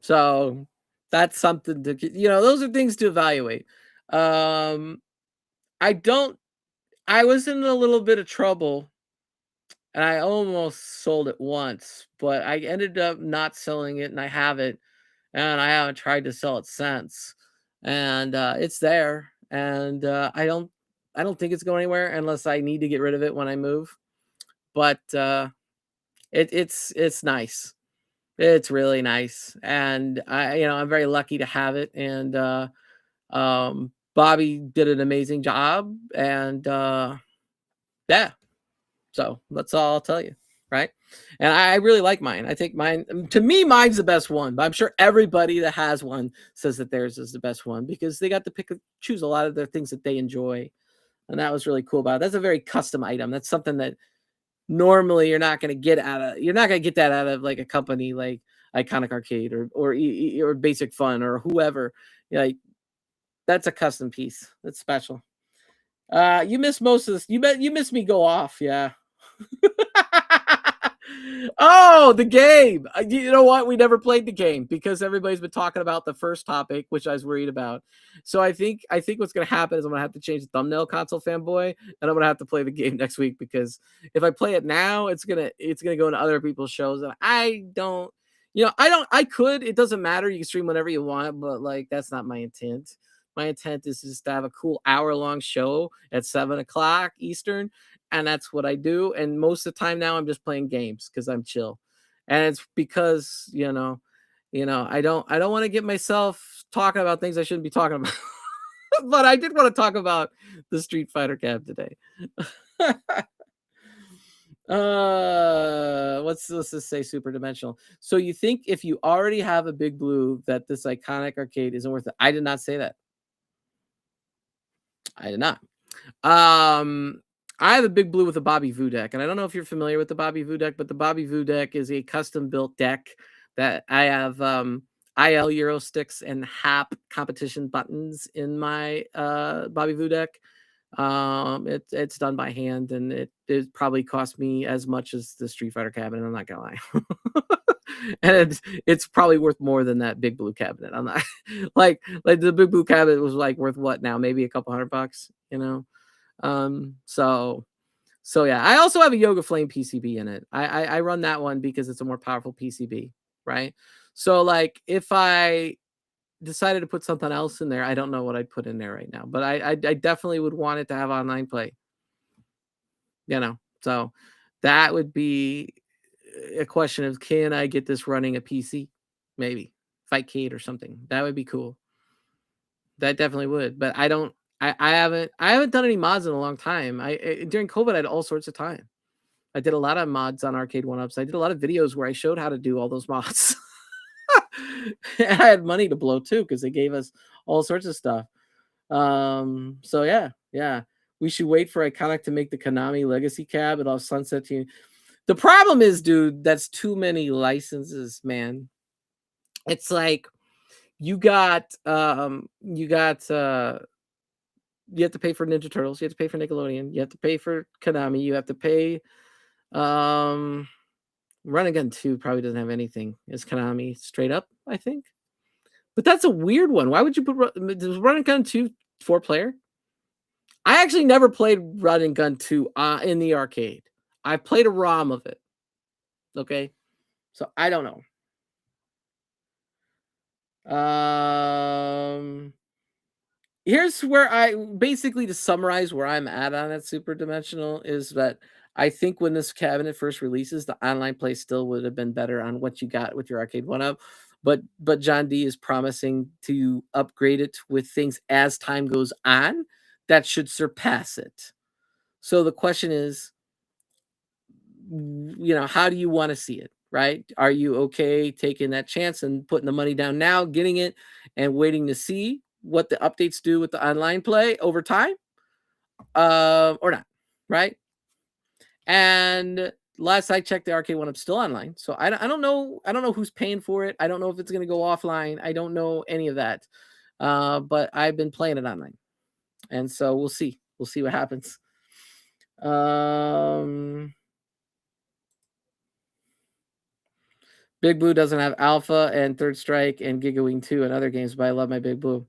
So that's something to those are things to evaluate. I don't I was in a little bit of trouble and I almost sold it once, but I ended up not selling it and I have it and I haven't tried to sell it since. And it's there and I don't think it's going anywhere unless I need to get rid of it when I move. But it's nice. It's really nice. And I'm very lucky to have it and Bobby did an amazing job and yeah. So that's all I'll tell you, right? And I really like mine. I think to me, mine's the best one. But I'm sure everybody that has one says that theirs is the best one because they got to choose a lot of their things that they enjoy, and that was really cool about it. That's a very custom item. That's something that normally you're not going to get out of. You're not going to get that out of like a company like Iconic Arcade or Basic Fun or whoever. Like that's a custom piece. That's special. You missed most of this. You missed me go off. Yeah. Oh, the game. You know what? We never played the game because everybody's been talking about the first topic, which I was worried about. So I think what's going to happen is I'm going to have to change the thumbnail, Console Fanboy, and I'm going to have to play the game next week because if I play it now, it's going to go into other people's shows and I could, it doesn't matter. You can stream whenever you want, but like that's not my intent. My intent is just to have a cool hour-long show at 7:00 Eastern, and that's what I do. And most of the time now, I'm just playing games because I'm chill, and it's because I don't want to get myself talking about things I shouldn't be talking about. But I did want to talk about the Street Fighter cab today. Let's just say super dimensional. So you think if you already have a Big Blue that this iconic arcade isn't worth it? I did not say that. I did not. I have a Big Blue with a Bobby Voo deck, and I don't know if you're familiar with the Bobby Voo deck, but the Bobby Voo deck is a custom-built deck that I have IL Euro sticks and HAP competition buttons in my Bobby Voo deck. It's done by hand, and it probably cost me as much as the Street Fighter cabinet. I'm not gonna lie. And it's probably worth more than that Big Blue cabinet. I'm not like the Big Blue cabinet was like worth what now? Maybe a couple $100, So yeah, I also have a Yoga Flame PCB in it. I run that one because it's a more powerful PCB, right? So like if I decided to put something else in there, I don't know what I'd put in there right now, but I definitely would want it to have online play. So that would be a question of can I get this running a PC? Maybe Fightcade or something. That would be cool. That definitely would. But I haven't done any mods in a long time. During COVID, I had all sorts of time. I did a lot of mods on Arcade 1-Ups. I did a lot of videos where I showed how to do all those mods. I had money to blow too because they gave us all sorts of stuff. So yeah. We should wait for Iconic to make the Konami Legacy cab. It'll have Sunset Team. The problem is, dude, that's too many licenses, man. It's like you got you have to pay for Ninja Turtles, you have to pay for Nickelodeon, you have to pay for Konami, you have to pay Run and Gun 2 probably doesn't have anything. It's Konami straight up, I think. But that's a weird one. Why would you put does Run and Gun 2 4-player? I actually never played Run and Gun 2 in the arcade. I played a ROM of it. Okay. So I don't know. Here's where I basically, to summarize where I'm at on it, Super Dimensional, is that I think when this cabinet first releases, the online play still would have been better on what you got with your arcade one up. But John D is promising to upgrade it with things as time goes on that should surpass it. So the question is, how do you want to see it, right? Are you okay taking that chance and putting the money down now, getting it, and waiting to see what the updates do with the online play over time, or not, right? And last I checked, the arcade one up still online, so I don't know. I don't know who's paying for it. I don't know if it's going to go offline. I don't know any of that. But I've been playing it online, and so we'll see. We'll see what happens. Big Blue doesn't have Alpha and Third Strike and Giga Wing 2 and other games, but I love my Big Blue.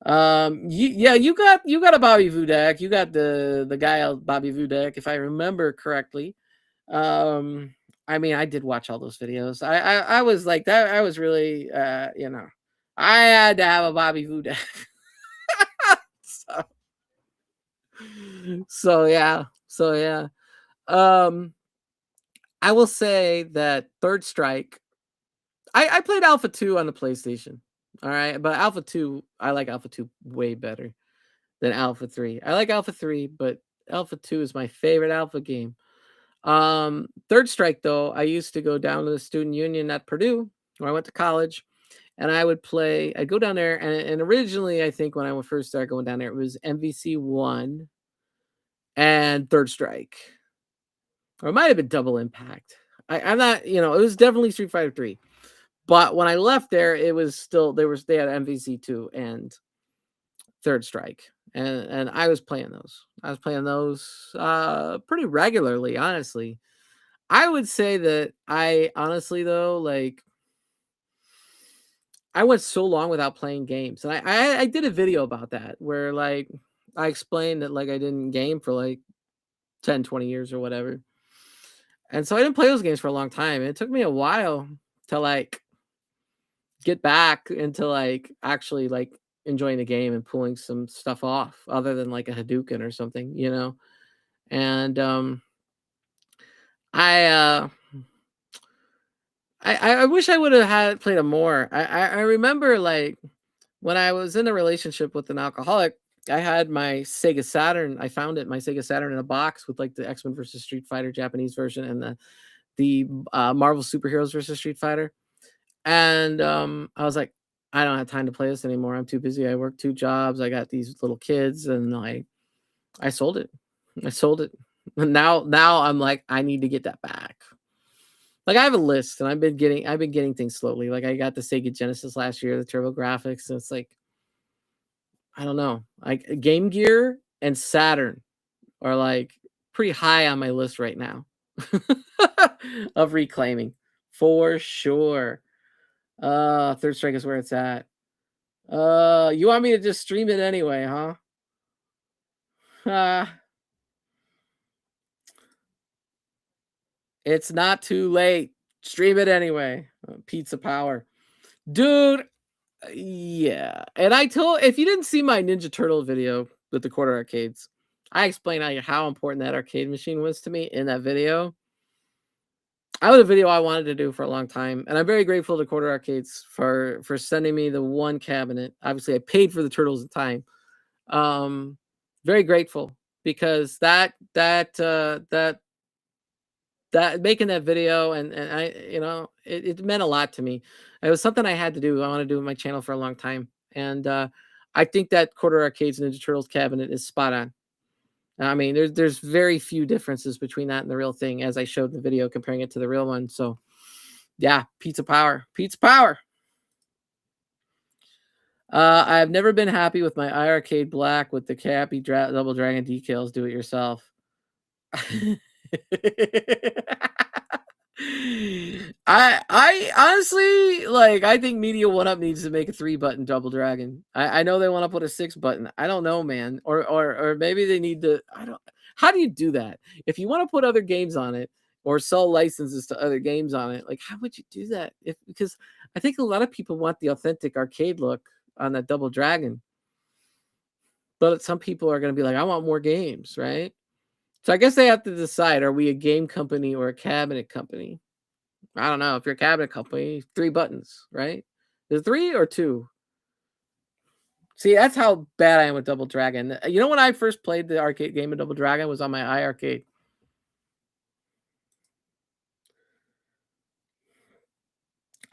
You got a Bobby Voo deck. You got the guy Bobby Voo deck, if I remember correctly. I mean, I did watch all those videos. I was like that. I was really I had to have a Bobby Voo deck. So yeah. I will say that Third Strike. I played Alpha 2 on the PlayStation. All right, but Alpha 2, I like Alpha 2 way better than Alpha 3. I like Alpha 3, but Alpha 2 is my favorite Alpha game. Third Strike, though, I used to go down to the student union at Purdue, where I went to college, and I would play. I'd go down there, and originally, I think when I first started going down there, it was MVC 1 and Third Strike, or it might have been Double Impact. I'm not, it was definitely Street Fighter 3. But when I left there, it was still they had MVC 2 and Third Strike, and I was playing those. I was playing those pretty regularly, honestly. I would say that I honestly though, like, I went so long without playing games, and I did a video about that where, like, I explained that, like, I didn't game for like 10, 20 years or whatever, and so I didn't play those games for a long time. And it took me a while to like get back into like actually like enjoying the game and pulling some stuff off other than like a Hadouken or something, And I I wish I would have had played them more. I remember like when I was in a relationship with an alcoholic, I had my Sega Saturn. I found it, my Sega Saturn, in a box with like the X-Men versus Street Fighter Japanese version and the Marvel Superheroes versus Street Fighter. And I was like, I don't have time to play this anymore. I'm too busy. I work 2 jobs. I got these little kids, and I sold it. I sold it. And now I'm like, I need to get that back. Like, I have a list, and I've been getting things slowly. Like, I got the Sega Genesis last year, the Turbo Graphics. And it's like, I don't know. Like, Game Gear and Saturn are like pretty high on my list right now of reclaiming, for sure. Third Strike is where it's at. You want me to just stream it anyway, huh? It's not too late. Stream it anyway. Pizza Power. Dude, yeah. And if you didn't see my Ninja Turtle video with the quarter arcades, I explained how important that arcade machine was to me in that video. That was a video I wanted to do for a long time, and I'm very grateful to Quarter Arcades for sending me the one cabinet. Obviously, I paid for the turtles in time. Very grateful because that making that video, and I, it meant a lot to me. It was something I had to do. I want to do with my channel for a long time, and I think that Quarter Arcades Ninja Turtles cabinet is spot on. I mean, there's very few differences between that and the real thing, as I showed in the video comparing it to the real one. So, yeah, pizza power, pizza power. I've never been happy with my iArcade Black with the Cappy Double Dragon decals. Do it yourself. I honestly, like, I think Media 1UP needs to make a 3-button Double Dragon. I know they want to put a 6-button. I don't know, man. Or maybe they need to. I don't. How do you do that? If you want to put other games on it or sell licenses to other games on it, like, how would you do that? Because I think a lot of people want the authentic arcade look on that Double Dragon, but some people are going to be like, I want more games, right? So I guess they have to decide, are we a game company or a cabinet company? I don't know. If you're a cabinet company, 3 buttons, right? Is it 3 or 2? See, that's how bad I am with Double Dragon. You know, when I first played the arcade game of Double Dragon was on my iArcade.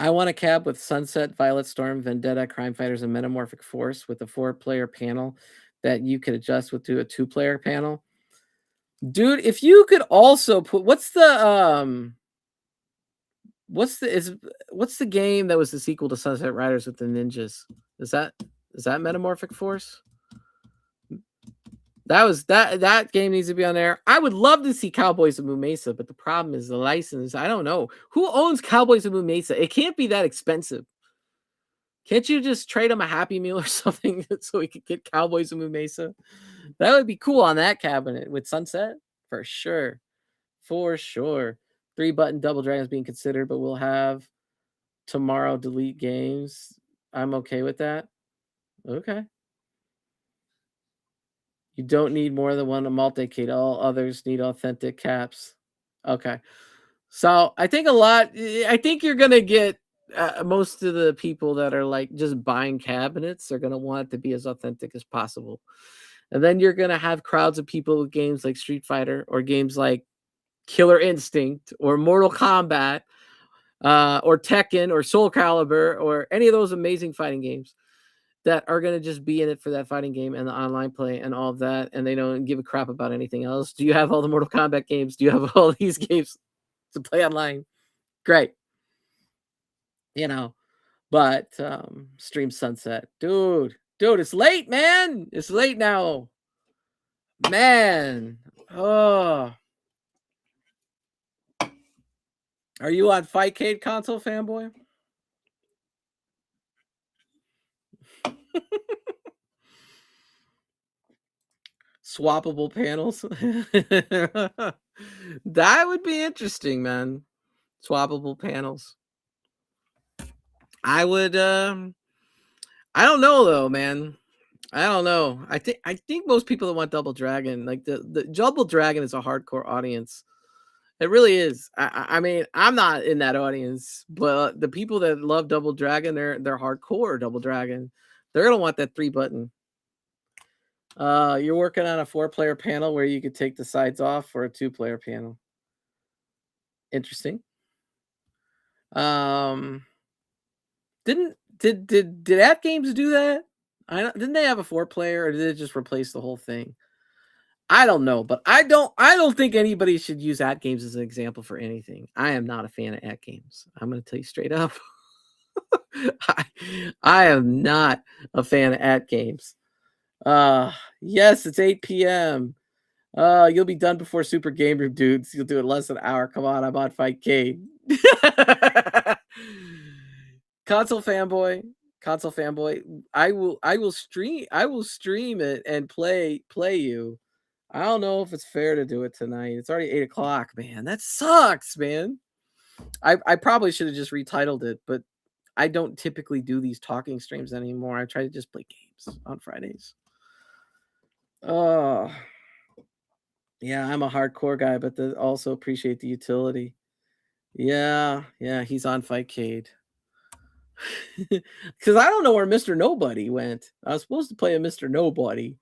I want a cab with Sunset, Violet Storm, Vendetta, Crime Fighters, and Metamorphic Force with a 4-player panel that you could adjust with to a 2-player panel. Dude, if you could also put, what's the game that was the sequel to Sunset Riders with the ninjas? Is that Metamorphic Force? That game needs to be on there. I would love to see Cowboys of Moo Mesa, but the problem is the license. I don't know who owns Cowboys of Moo Mesa. It can't be that expensive. Can't you just trade them a Happy Meal or something so we could get Cowboys of Moo Mesa? That would be cool on that cabinet with Sunset for sure. For sure. 3-button Double Dragons being considered, but we'll have tomorrow delete games. I'm okay with that. Okay. You don't need more than one multi-cade. All others need authentic caps. Okay. So I think you're going to get most of the people that are like just buying cabinets are going to want it to be as authentic as possible. And then you're going to have crowds of people with games like Street Fighter or games like Killer Instinct or Mortal Kombat or Tekken or Soul Calibur or any of those amazing fighting games that are going to just be in it for that fighting game and the online play and all of that, and they don't give a crap about anything else. Do you have all the Mortal Kombat games? Do you have all these games to play online? Great. But Stream Sunset. Dude, it's late, man. It's late now. Man. Oh. Are you on Fightcade console, fanboy? Swappable panels. That would be interesting, man. Swappable panels. I would I don't know though, man. I don't know. I think most people that want Double Dragon, like the Double Dragon is a hardcore audience. It really is. I mean, I'm not in that audience, but the people that love Double Dragon, they're hardcore Double Dragon. They're gonna want that 3-button. You're working on a 4-player panel where you could take the sides off for a 2-player panel. Interesting. Did At Games do that? Didn't they have a 4-player, or did it just replace the whole thing? I don't know, but I don't think anybody should use At Games as an example for anything. I am not a fan of At Games. I'm going to tell you straight up. I am not a fan of At Games. Yes, it's 8 p.m. You'll be done before Super Game Room, dudes. You'll do it in less than an hour. Come on, I'm on Fightcade. Console fanboy. I will stream it and play you. I don't know if it's fair to do it tonight. It's already 8 o'clock, man. That sucks, man. I probably should have just retitled it, but I don't typically do these talking streams anymore. I try to just play games on Fridays. Oh, yeah, I'm a hardcore guy, but also appreciate the utility. Yeah, he's on Fightcade. Because I don't know where Mr. Nobody went. I was supposed to play a Mr. Nobody.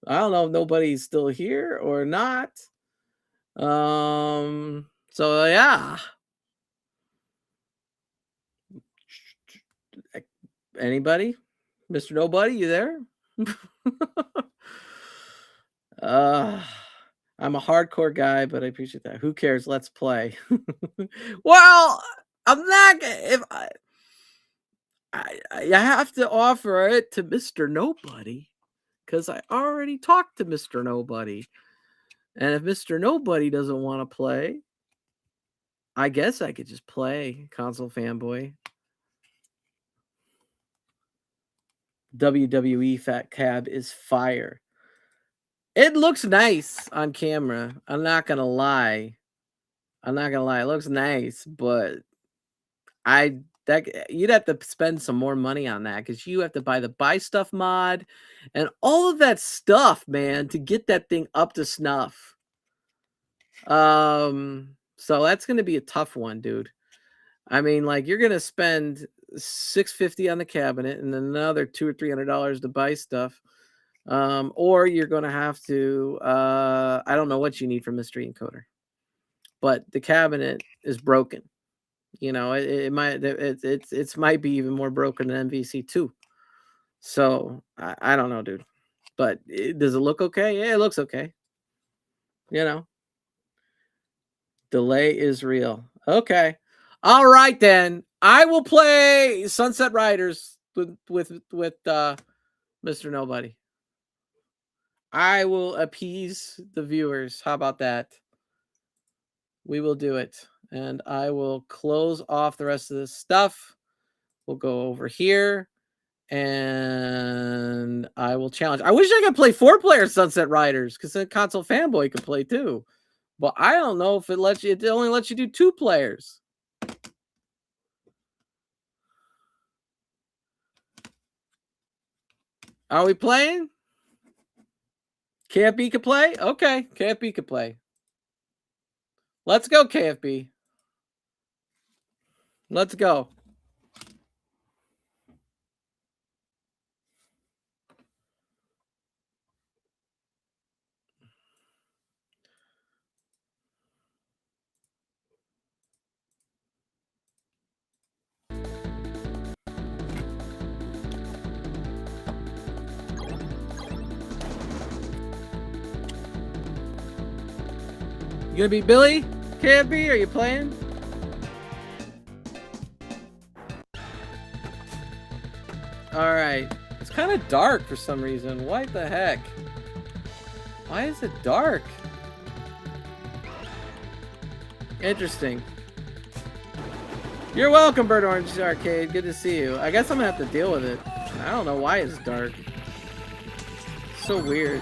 I don't know if nobody's still here or not. So yeah. Anybody? Mr. Nobody, you there? uh I'm a hardcore guy, but I appreciate that. Who cares? Let's play. Well, I'm not if I have to offer it to Mr. Nobody because I already talked to Mr. Nobody. And if Mr. Nobody doesn't want to play, I guess I could just play Console Fanboy. WWE Fat Cab is fire. It looks nice on camera. I'm not gonna lie. It looks nice, but you'd have to spend some more money on that because you have to buy the buy stuff mod and all of that stuff, man, to get that thing up to snuff. So that's gonna be a tough one, dude. I mean, like you're gonna spend $650 on the cabinet and then another $200 or $300 to buy stuff. Or you're gonna have to I don't know what you need from Mystery Encoder, but the cabinet is broken. You know, it might might be even more broken than MVC2. So I don't know, dude. But does it look okay? Yeah, it looks okay. You know, delay is real. Okay, all right then. I will play Sunset Riders with Mr. Nobody. I will appease the viewers. How about that? We will do it. And I will close off the rest of this stuff. We'll go over here. And I will challenge. I wish I could play 4-player Sunset Riders because then Console Fanboy could play too. But I don't know if it lets you. It only lets you do 2 players. Are we playing? KFB could play? Okay, KFB could play. Let's go, KFB. Let's go. You gonna be Billy? KFB, are you playing? Alright. It's kind of dark for some reason. What the heck? Why is it dark? Interesting. You're welcome, Bird Orange Arcade. Good to see you. I guess I'm gonna have to deal with it. I don't know why it's dark. So weird.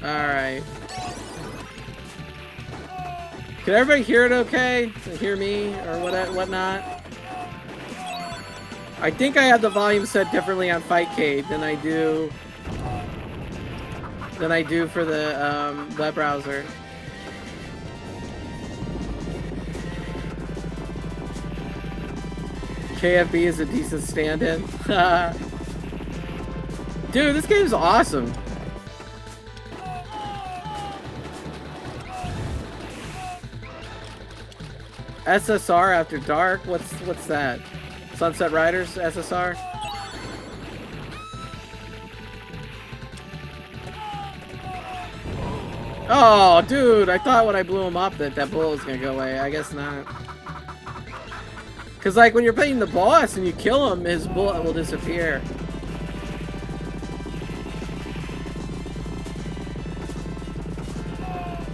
Alright. Can everybody hear it okay? Hear me or whatnot? I think I have the volume set differently on Fightcade than I do for the web browser. KFB is a decent stand-in. Dude, this game's awesome. SSR After Dark? What's that? Sunset Riders SSR? Oh, dude, I thought when I blew him up that bullet was gonna go away. I guess not. Cause like when you're playing the boss and you kill him, his bullet will disappear.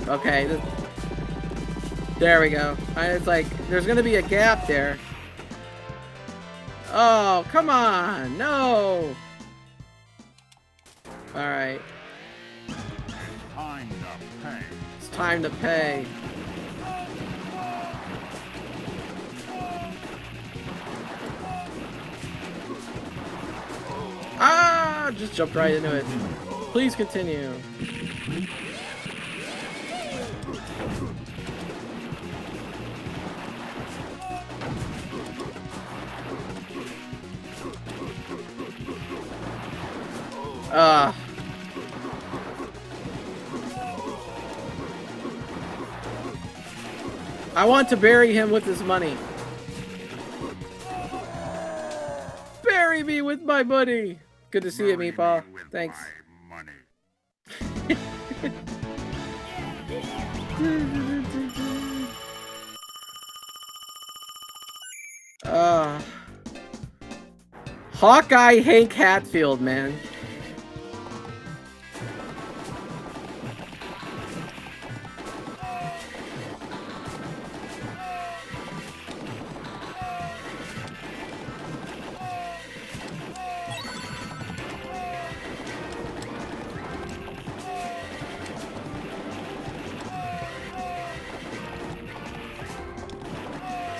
Okay, there we go. It's like there's gonna be a gap there. Oh, come on, no. All right. Time to pay. It's time to pay. Ah, just jumped right into it. Please continue. I want to bury him with his money. Bury me with my money. Good to see you, Meatball. Thanks. Hawkeye Hank Hatfield, man.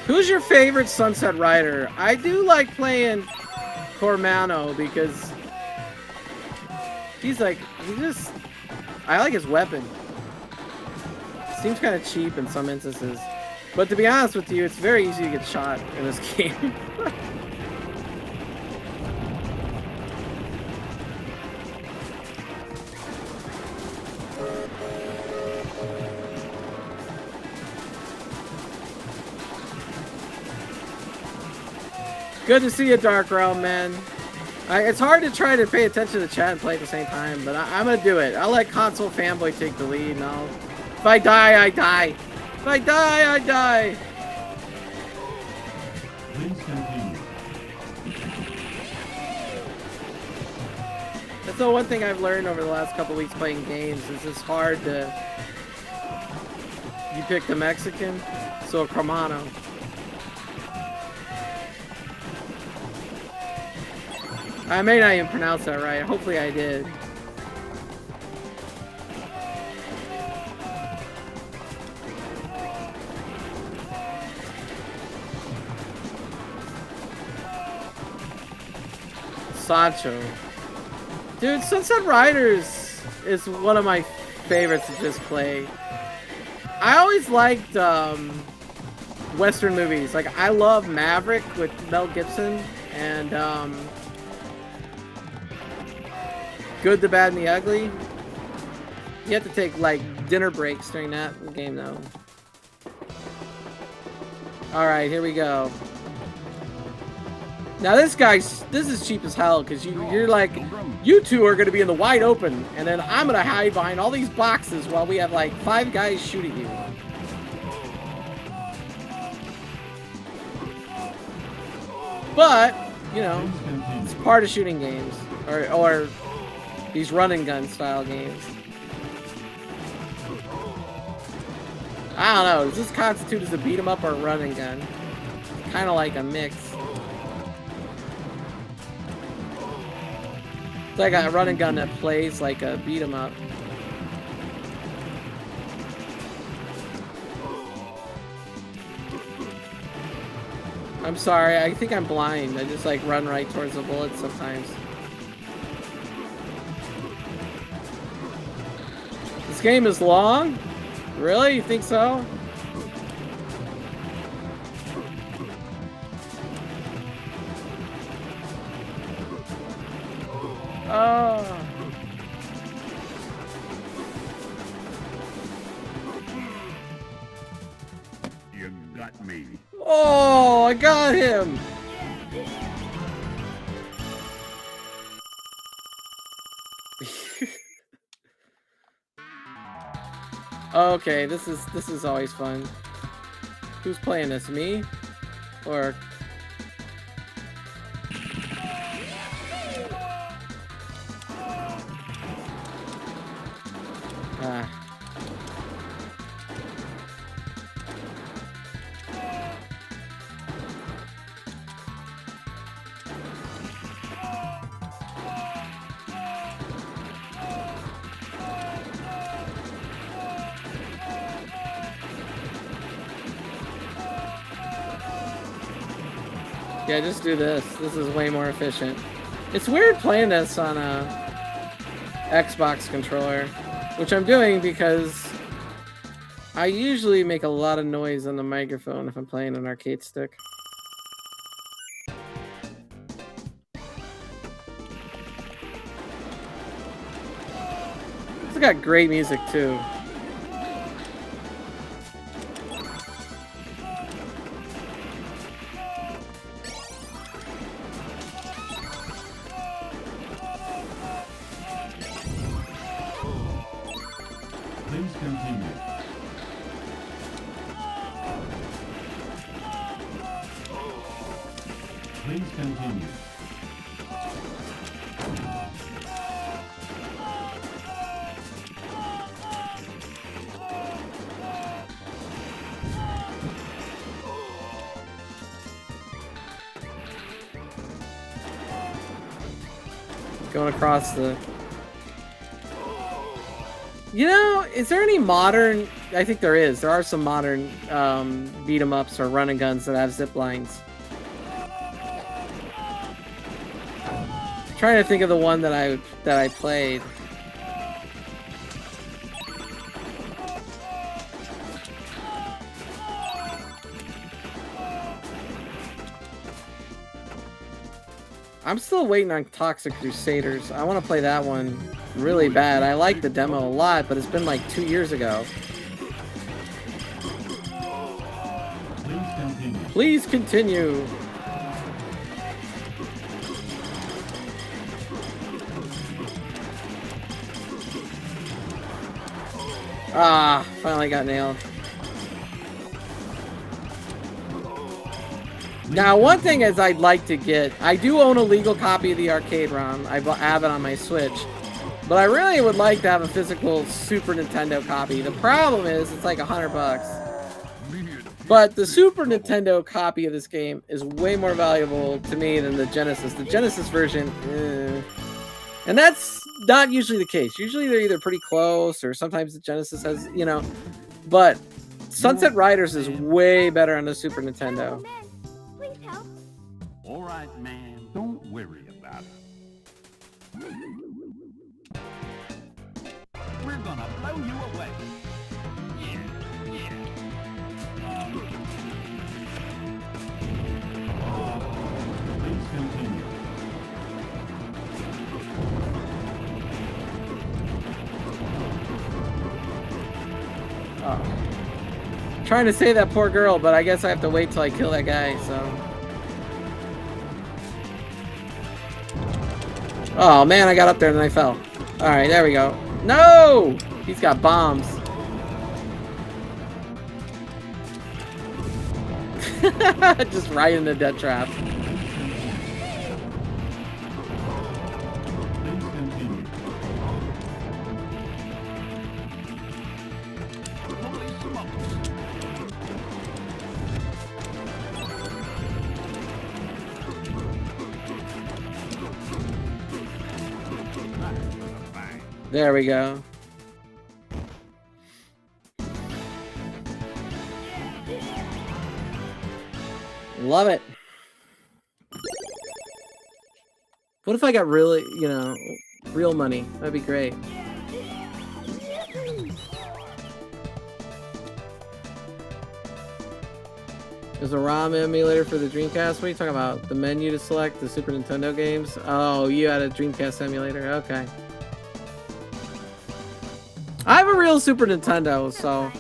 Who's your favorite Sunset Rider? I do like playing Cormano because he's just, I like his weapon. Seems kind of cheap in some instances. But to be honest with you, it's very easy to get shot in this game. Good to see you, Dark Realm, man. It's hard to try to pay attention to chat and play at the same time, but I'm gonna do it. I'll let Console Fanboy take the lead, and if I die, I die. If I die, I die. That's the one thing I've learned over the last couple weeks playing games is it's hard to... You pick the Mexican, so Cromano. I may not even pronounce that right. Hopefully I did. Sancho. Dude, Sunset Riders is one of my favorites to just play. I always liked Western movies. Like, I love Maverick with Mel Gibson and Good, the Bad, and the Ugly. You have to take, like, dinner breaks during that game, though. Alright, here we go. Now this is cheap as hell, because you're like, you two are going to be in the wide open, and then I'm going to hide behind all these boxes while we have, like, 5 guys shoot at you. But, you know, it's part of shooting games. Or these run and gun style games. I don't know, does this constitute as a beat 'em up or a run and gun? Kind of like a mix. It's like a run and gun that plays like a beat 'em up. I'm sorry, I think I'm blind. I just like run right towards the bullets sometimes. This game is long? Really? You think so? Oh. You got me. Oh, I got him. Okay, this is always fun. Who's playing this? Me? Or yeah, just do this. This is way more efficient. It's weird playing this on a Xbox controller, which I'm doing because I usually make a lot of noise on the microphone if I'm playing an arcade stick. It's got great music too. Please continue. Going across the... You know, is there any modern... I think there is. There are some modern beat 'em ups or run and guns that have zip lines. I'm trying to think of the one that I played. I'm still waiting on Toxic Crusaders. I want to play that one really bad. I like the demo a lot, but it's been like 2 years ago. Please continue. Ah, finally got nailed. Now, one thing is I'd like to get... I do own a legal copy of the arcade ROM. I have it on my Switch. But I really would like to have a physical Super Nintendo copy. The problem is it's like $100. But the Super Nintendo copy of this game is way more valuable to me than the Genesis. The Genesis version... And that's not usually the case. Usually they're either pretty close or sometimes the Genesis has, you know... But Sunset Riders is way better on the Super Nintendo. All right, man. Don't worry about it. We're gonna blow you away. Please continue. Oh. Trying to save that poor girl, but I guess I have to wait till I kill that guy, so... Oh man, I got up there and then I fell. Alright, there we go. No! He's got bombs. Just right in the death trap. There we go. Love it. What if I got really, you know, real money? That'd be great. There's a ROM emulator for the Dreamcast. What are you talking about? The menu to select the Super Nintendo games? Oh, you had a Dreamcast emulator. Okay. I have a real Super Nintendo, so...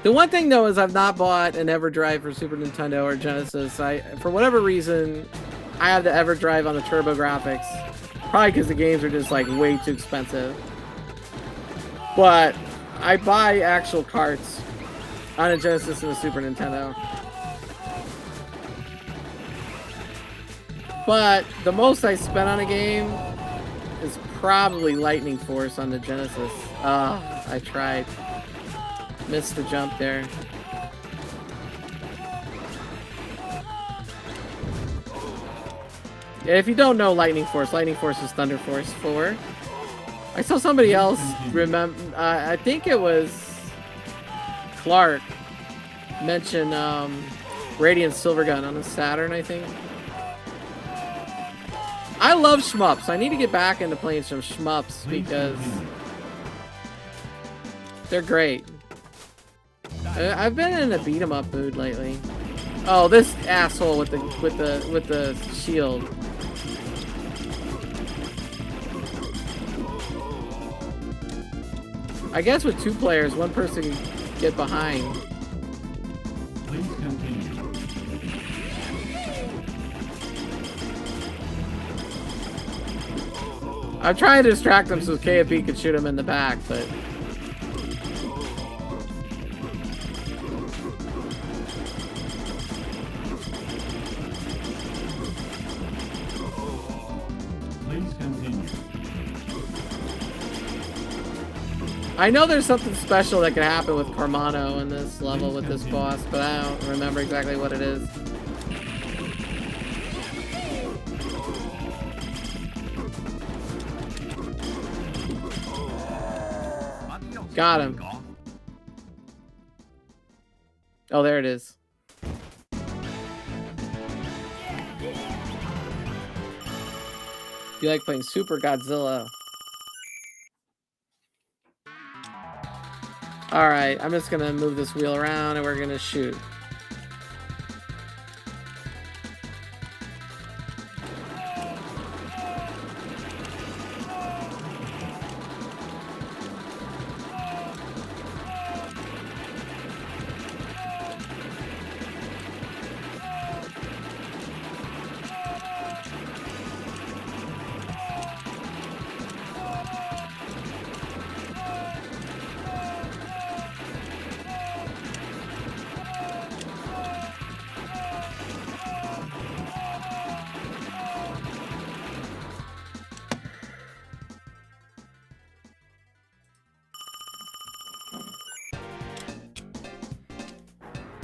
The one thing, though, is I've not bought an EverDrive for Super Nintendo or Genesis. For whatever reason, I have the EverDrive on the TurboGrafx. Probably because the games are just, like, way too expensive. But I buy actual carts on a Genesis and a Super Nintendo. But the most I spent on a game is probably Lightning Force on the Genesis. I tried. Missed the jump there. Yeah, if you don't know Lightning Force is Thunder Force 4. I saw somebody else remember. I think it was Clark mention Radiant Silvergun on the Saturn, I think. I love shmups. I need to get back into playing some shmups because they're great. I've been in a beat 'em up mood lately. Oh, this asshole with the shield. I guess with 2 players, one person can get behind. Please continue. I'm trying to distract him so KFB could shoot him in the back, but... I know there's something special that can happen with Carmano in this level with this boss, but I don't remember exactly what it is. Got him. Oh, there it is. You like playing Super Godzilla? Alright, I'm just gonna move this wheel around and we're gonna shoot.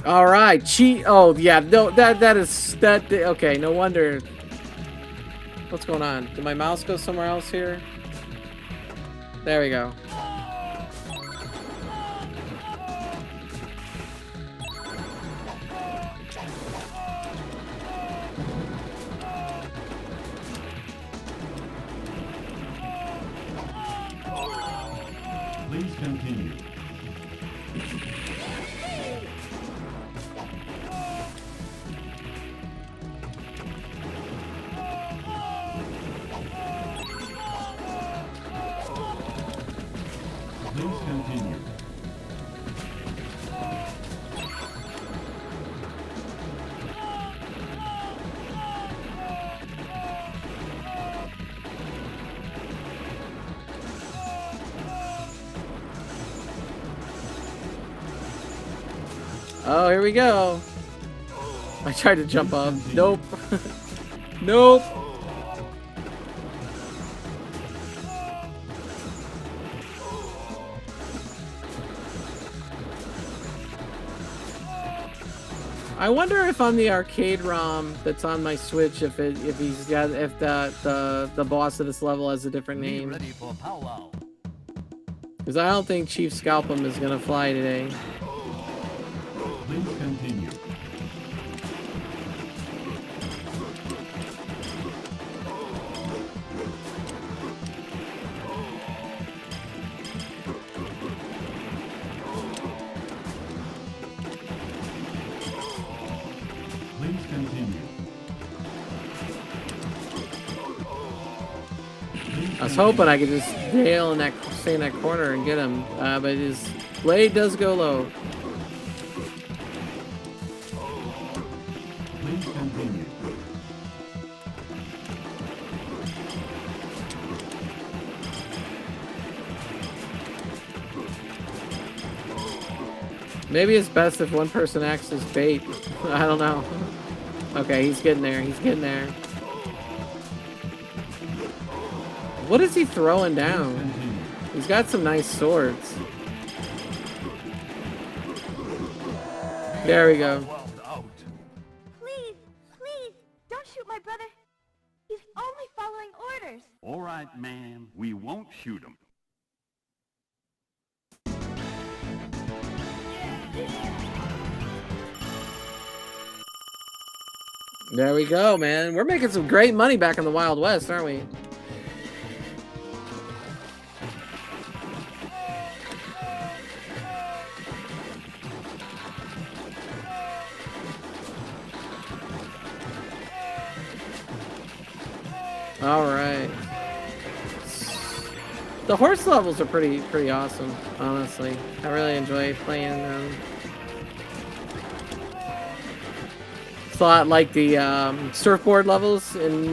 All right, cheat. Oh yeah, no, that is that. Okay, no wonder. What's going on? Did my mouse go somewhere else here? There we go. Please continue. Please continue. Oh, here we go. I tried to jump up. Nope. Nope. I wonder if on the arcade ROM that's on my Switch, if the boss of this level has a different name. Because I don't think Chief Scalpum is gonna fly today. Please continue. Please continue. I was hoping I could just nail in that, stay in that corner and get him, but his blade does go low. Please continue. Maybe it's best if one person acts as bait. I don't know. Okay, he's getting there. He's getting there. What is he throwing down? He's got some nice swords. There we go. Please, please, don't shoot my brother. He's only following orders. All right, ma'am. We won't shoot him. There we go, man. We're making some great money back in the Wild West, aren't we? All right. The horse levels are pretty awesome, honestly. I really enjoy playing them. It's a lot like the surfboard levels in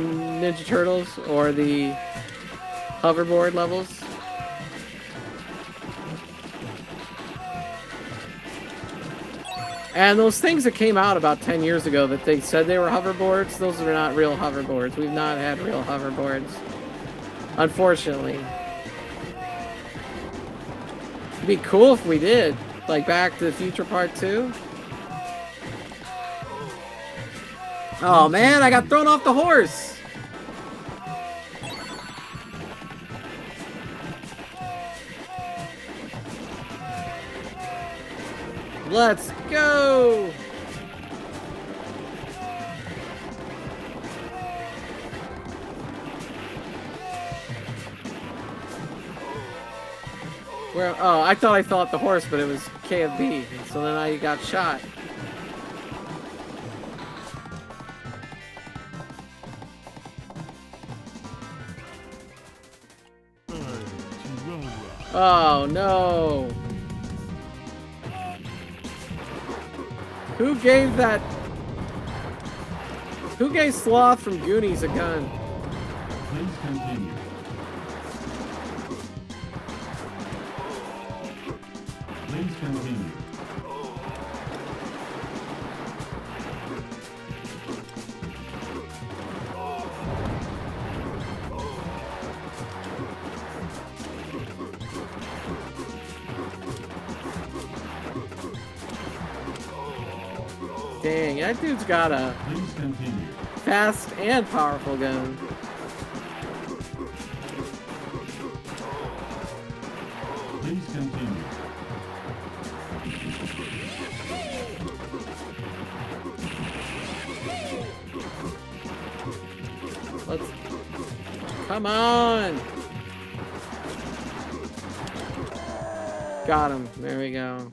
Ninja Turtles or the hoverboard levels. And those things that came out about 10 years ago that they said they were hoverboards, those are not real hoverboards. We've not had real hoverboards, unfortunately. It'd be cool if we did. Like Back to the Future Part 2. Oh man, I got thrown off the horse! Let's go! Where? Oh, I thought I fell off the horse, but it was KFB. So then I got shot. Oh no! Who gave that? Who gave Sloth from Goonies a gun? Please continue. Please continue. Dang, that dude's got a Please continue. fast and powerful gun. Please continue. Let's... Come on! Got him. There we go.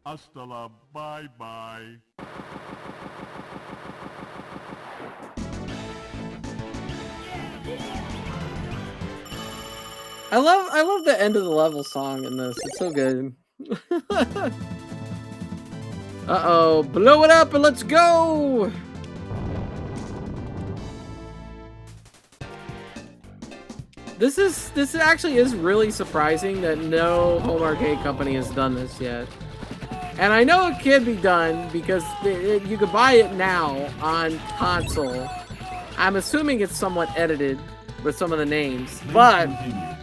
Hasta la bye-bye. I love the end of the level song in this. It's so good. Uh-oh, blow it up and let's go! This actually is really surprising that no home arcade company has done this yet. And I know it can be done because you could buy it now on console. I'm assuming it's somewhat edited with some of the names, Please but continue.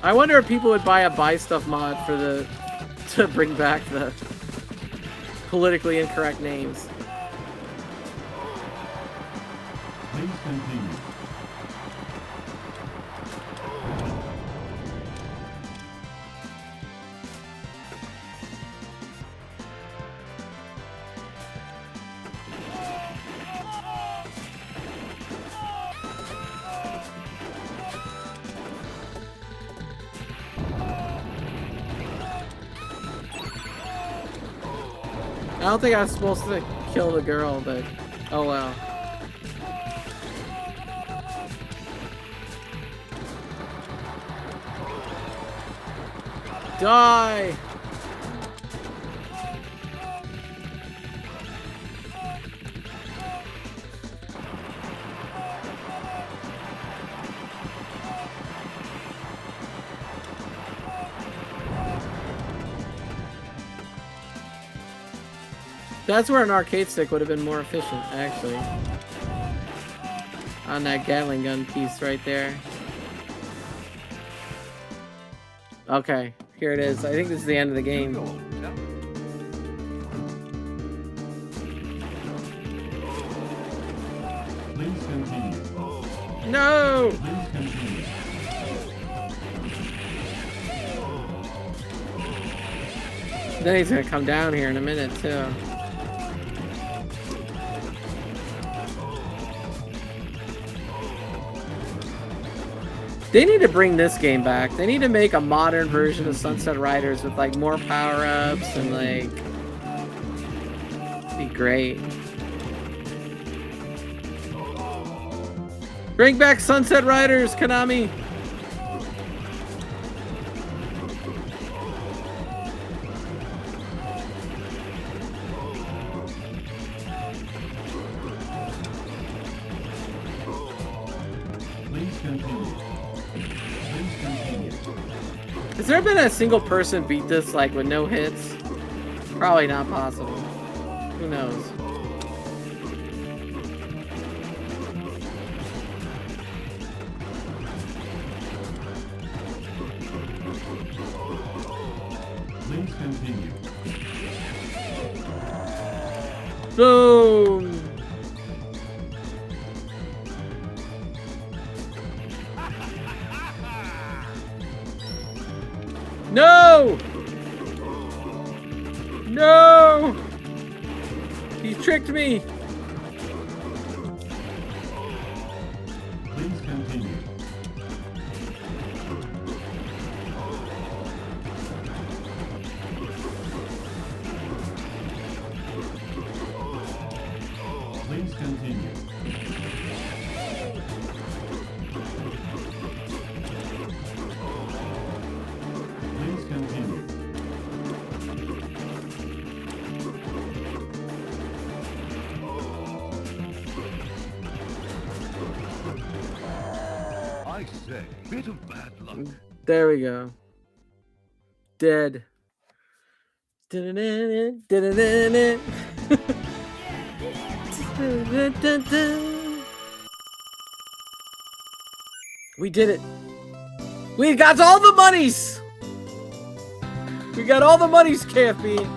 I wonder if people would buy a buy stuff mod for to bring back the politically incorrect names. Please continue. I don't think I was supposed to kill the girl, but oh well. Die! That's where an arcade stick would have been more efficient, actually. On that Gatling gun piece right there. Okay, here it is. I think this is the end of the game. Please continue. No! Please continue. Then he's gonna come down here in a minute, too. They need to bring this game back. They need to make a modern version of Sunset Riders with like more power-ups and like... It'd be great. Bring back Sunset Riders, Konami! Please continue. Please continue. Has there been a single person beat this like with no hits? Probably not possible. Who knows? Please continue. Boom! No! No! He tricked me! Please continue. Please continue. Please continue. I say, bit of bad luck. There we go. Dead. We did it. We got all the monies. We got all the monies, KFB.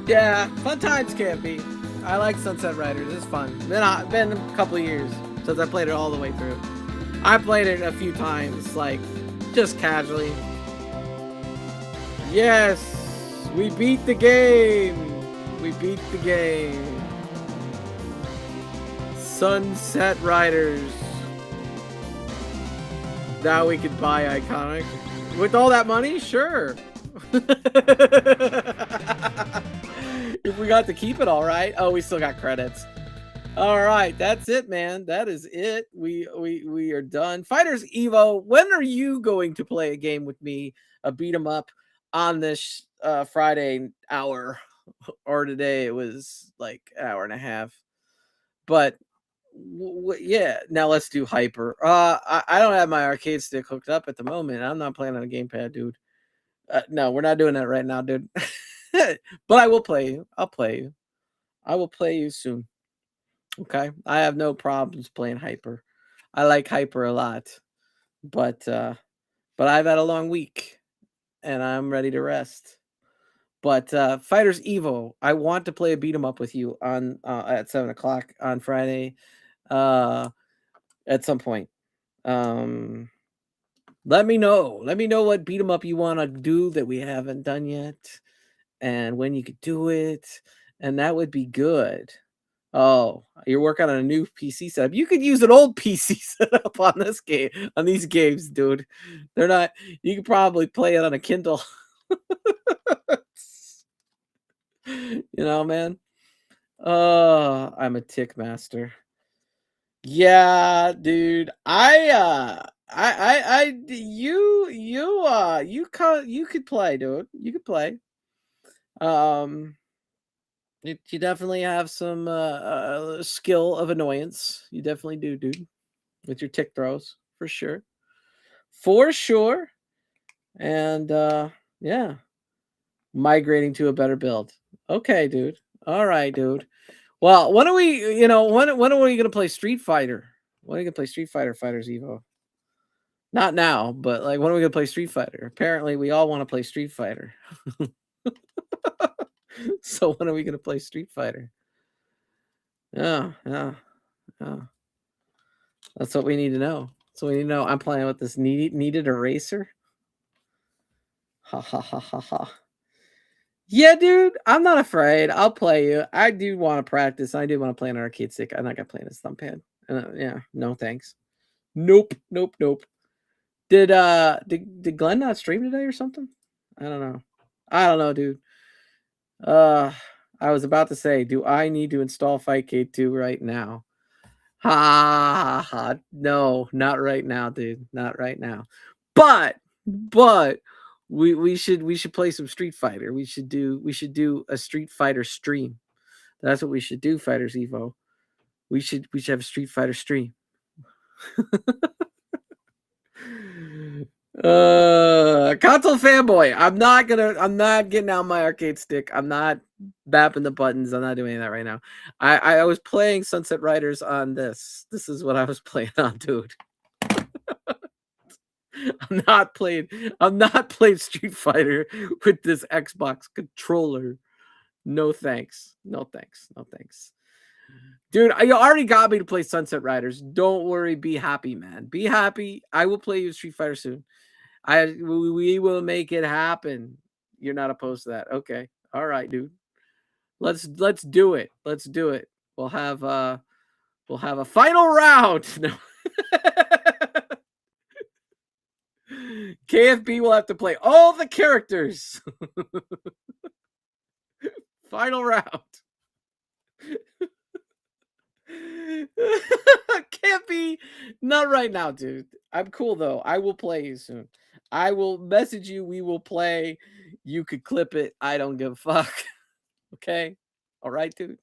Yeah, fun times, KFB. I like Sunset Riders. It's fun. Been a couple of years since I played it all the way through. I played it a few times, like, just casually. Yes! We beat the game! We beat the game. Sunset Riders. Now we could buy Iconic. With all that money? Sure. If we got to keep it, all right. Oh, we still got credits. All right, that's it, man. That is it. We are done. Fighters Evo. When are you going to play a game with me? A beat 'em up on this Friday hour, or today it was like an hour and a half. But yeah, now let's do Hyper. I don't have my arcade stick hooked up at the moment. I'm not playing on a gamepad, dude. No, we're not doing that right now, dude. But I will play you. I'll play you. I will play you soon. Okay, I have no problems playing Hyper. I like Hyper a lot, but I've had a long week, and I'm ready to rest. But Fighters Evo, I want to play a beat 'em up with you on at 7:00 on Friday, at some point. Let me know. Let me know what beat 'em up you want to do that we haven't done yet, and when you could do it, and that would be good. Oh, you're working on a new PC setup. You could use an old PC setup on this game, on these games, dude. They're not. You could probably play it on a Kindle. You know, man. I'm a tick master. Yeah, dude. You could play, dude. You could play. You definitely have some skill of annoyance. You definitely do, dude. With your tick throws, for sure. For sure. And yeah. Migrating to a better build. Okay, dude. All right, dude. Well, when are we, when are we gonna play Street Fighter? When are we gonna play Street Fighter Fighters Evo? Not now, but like when are we gonna play Street Fighter? Apparently we all want to play Street Fighter. So when are we gonna play Street Fighter? Yeah. That's what we need to know. So we need to know. I'm playing with this needed eraser. Ha ha ha ha ha. Yeah, dude, I'm not afraid. I'll play you. I do want to practice. I do want to play an arcade stick. I'm not gonna play on this thumb pad. Yeah, no thanks. Nope. Did Glenn not stream today or something? I don't know, dude. I was about to say, do I need to install Fightcade 2 right now? Ha ha. No, not right now, dude. Not right now. But we should play some Street Fighter. We should do a Street Fighter stream. That's what we should do, Fighters Evo. We should have a Street Fighter stream. Console fanboy. I'm not getting out my arcade stick. I'm not bapping the buttons. I'm not doing that right now. I was playing Sunset Riders on this. This is what I was playing on, dude. I'm not playing Street Fighter with this Xbox controller. No thanks. No thanks. No thanks. Dude, you already got me to play Sunset Riders. Don't worry. Be happy, man. Be happy. I will play you Street Fighter soon. We will make it happen. You're not opposed to that. Okay. All right, dude. Let's do it. Let's do it. We'll have a final round. No. KFB will have to play all the characters. Final round. Can't be. Not right now, dude. I'm cool though. I will play you soon. I will message you. We will play. You could clip it. I don't give a fuck. Okay. All right, dude.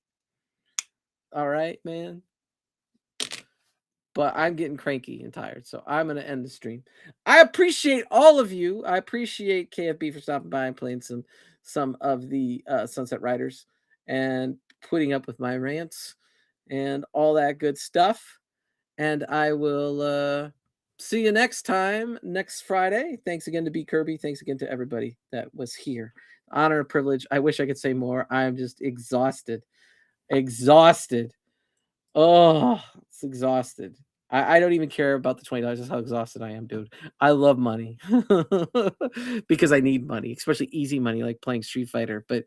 All right, man. But I'm getting cranky and tired, so I'm gonna end the stream. I appreciate all of you. I appreciate KFB for stopping by and playing some of the Sunset Riders and putting up with my rants and all that good stuff. And I will see you next time, next Friday. Thanks again to B Kirby. Thanks again to everybody that was here. Honor and privilege. I wish I could say more. I'm just exhausted. Exhausted. Oh, it's exhausted. I don't even care about the $20. That's how exhausted I am, dude. I love money because I need money, especially easy money like playing Street Fighter. But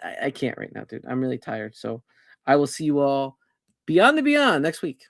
I can't right now, dude. I'm really tired. So I will see you all beyond the beyond next week.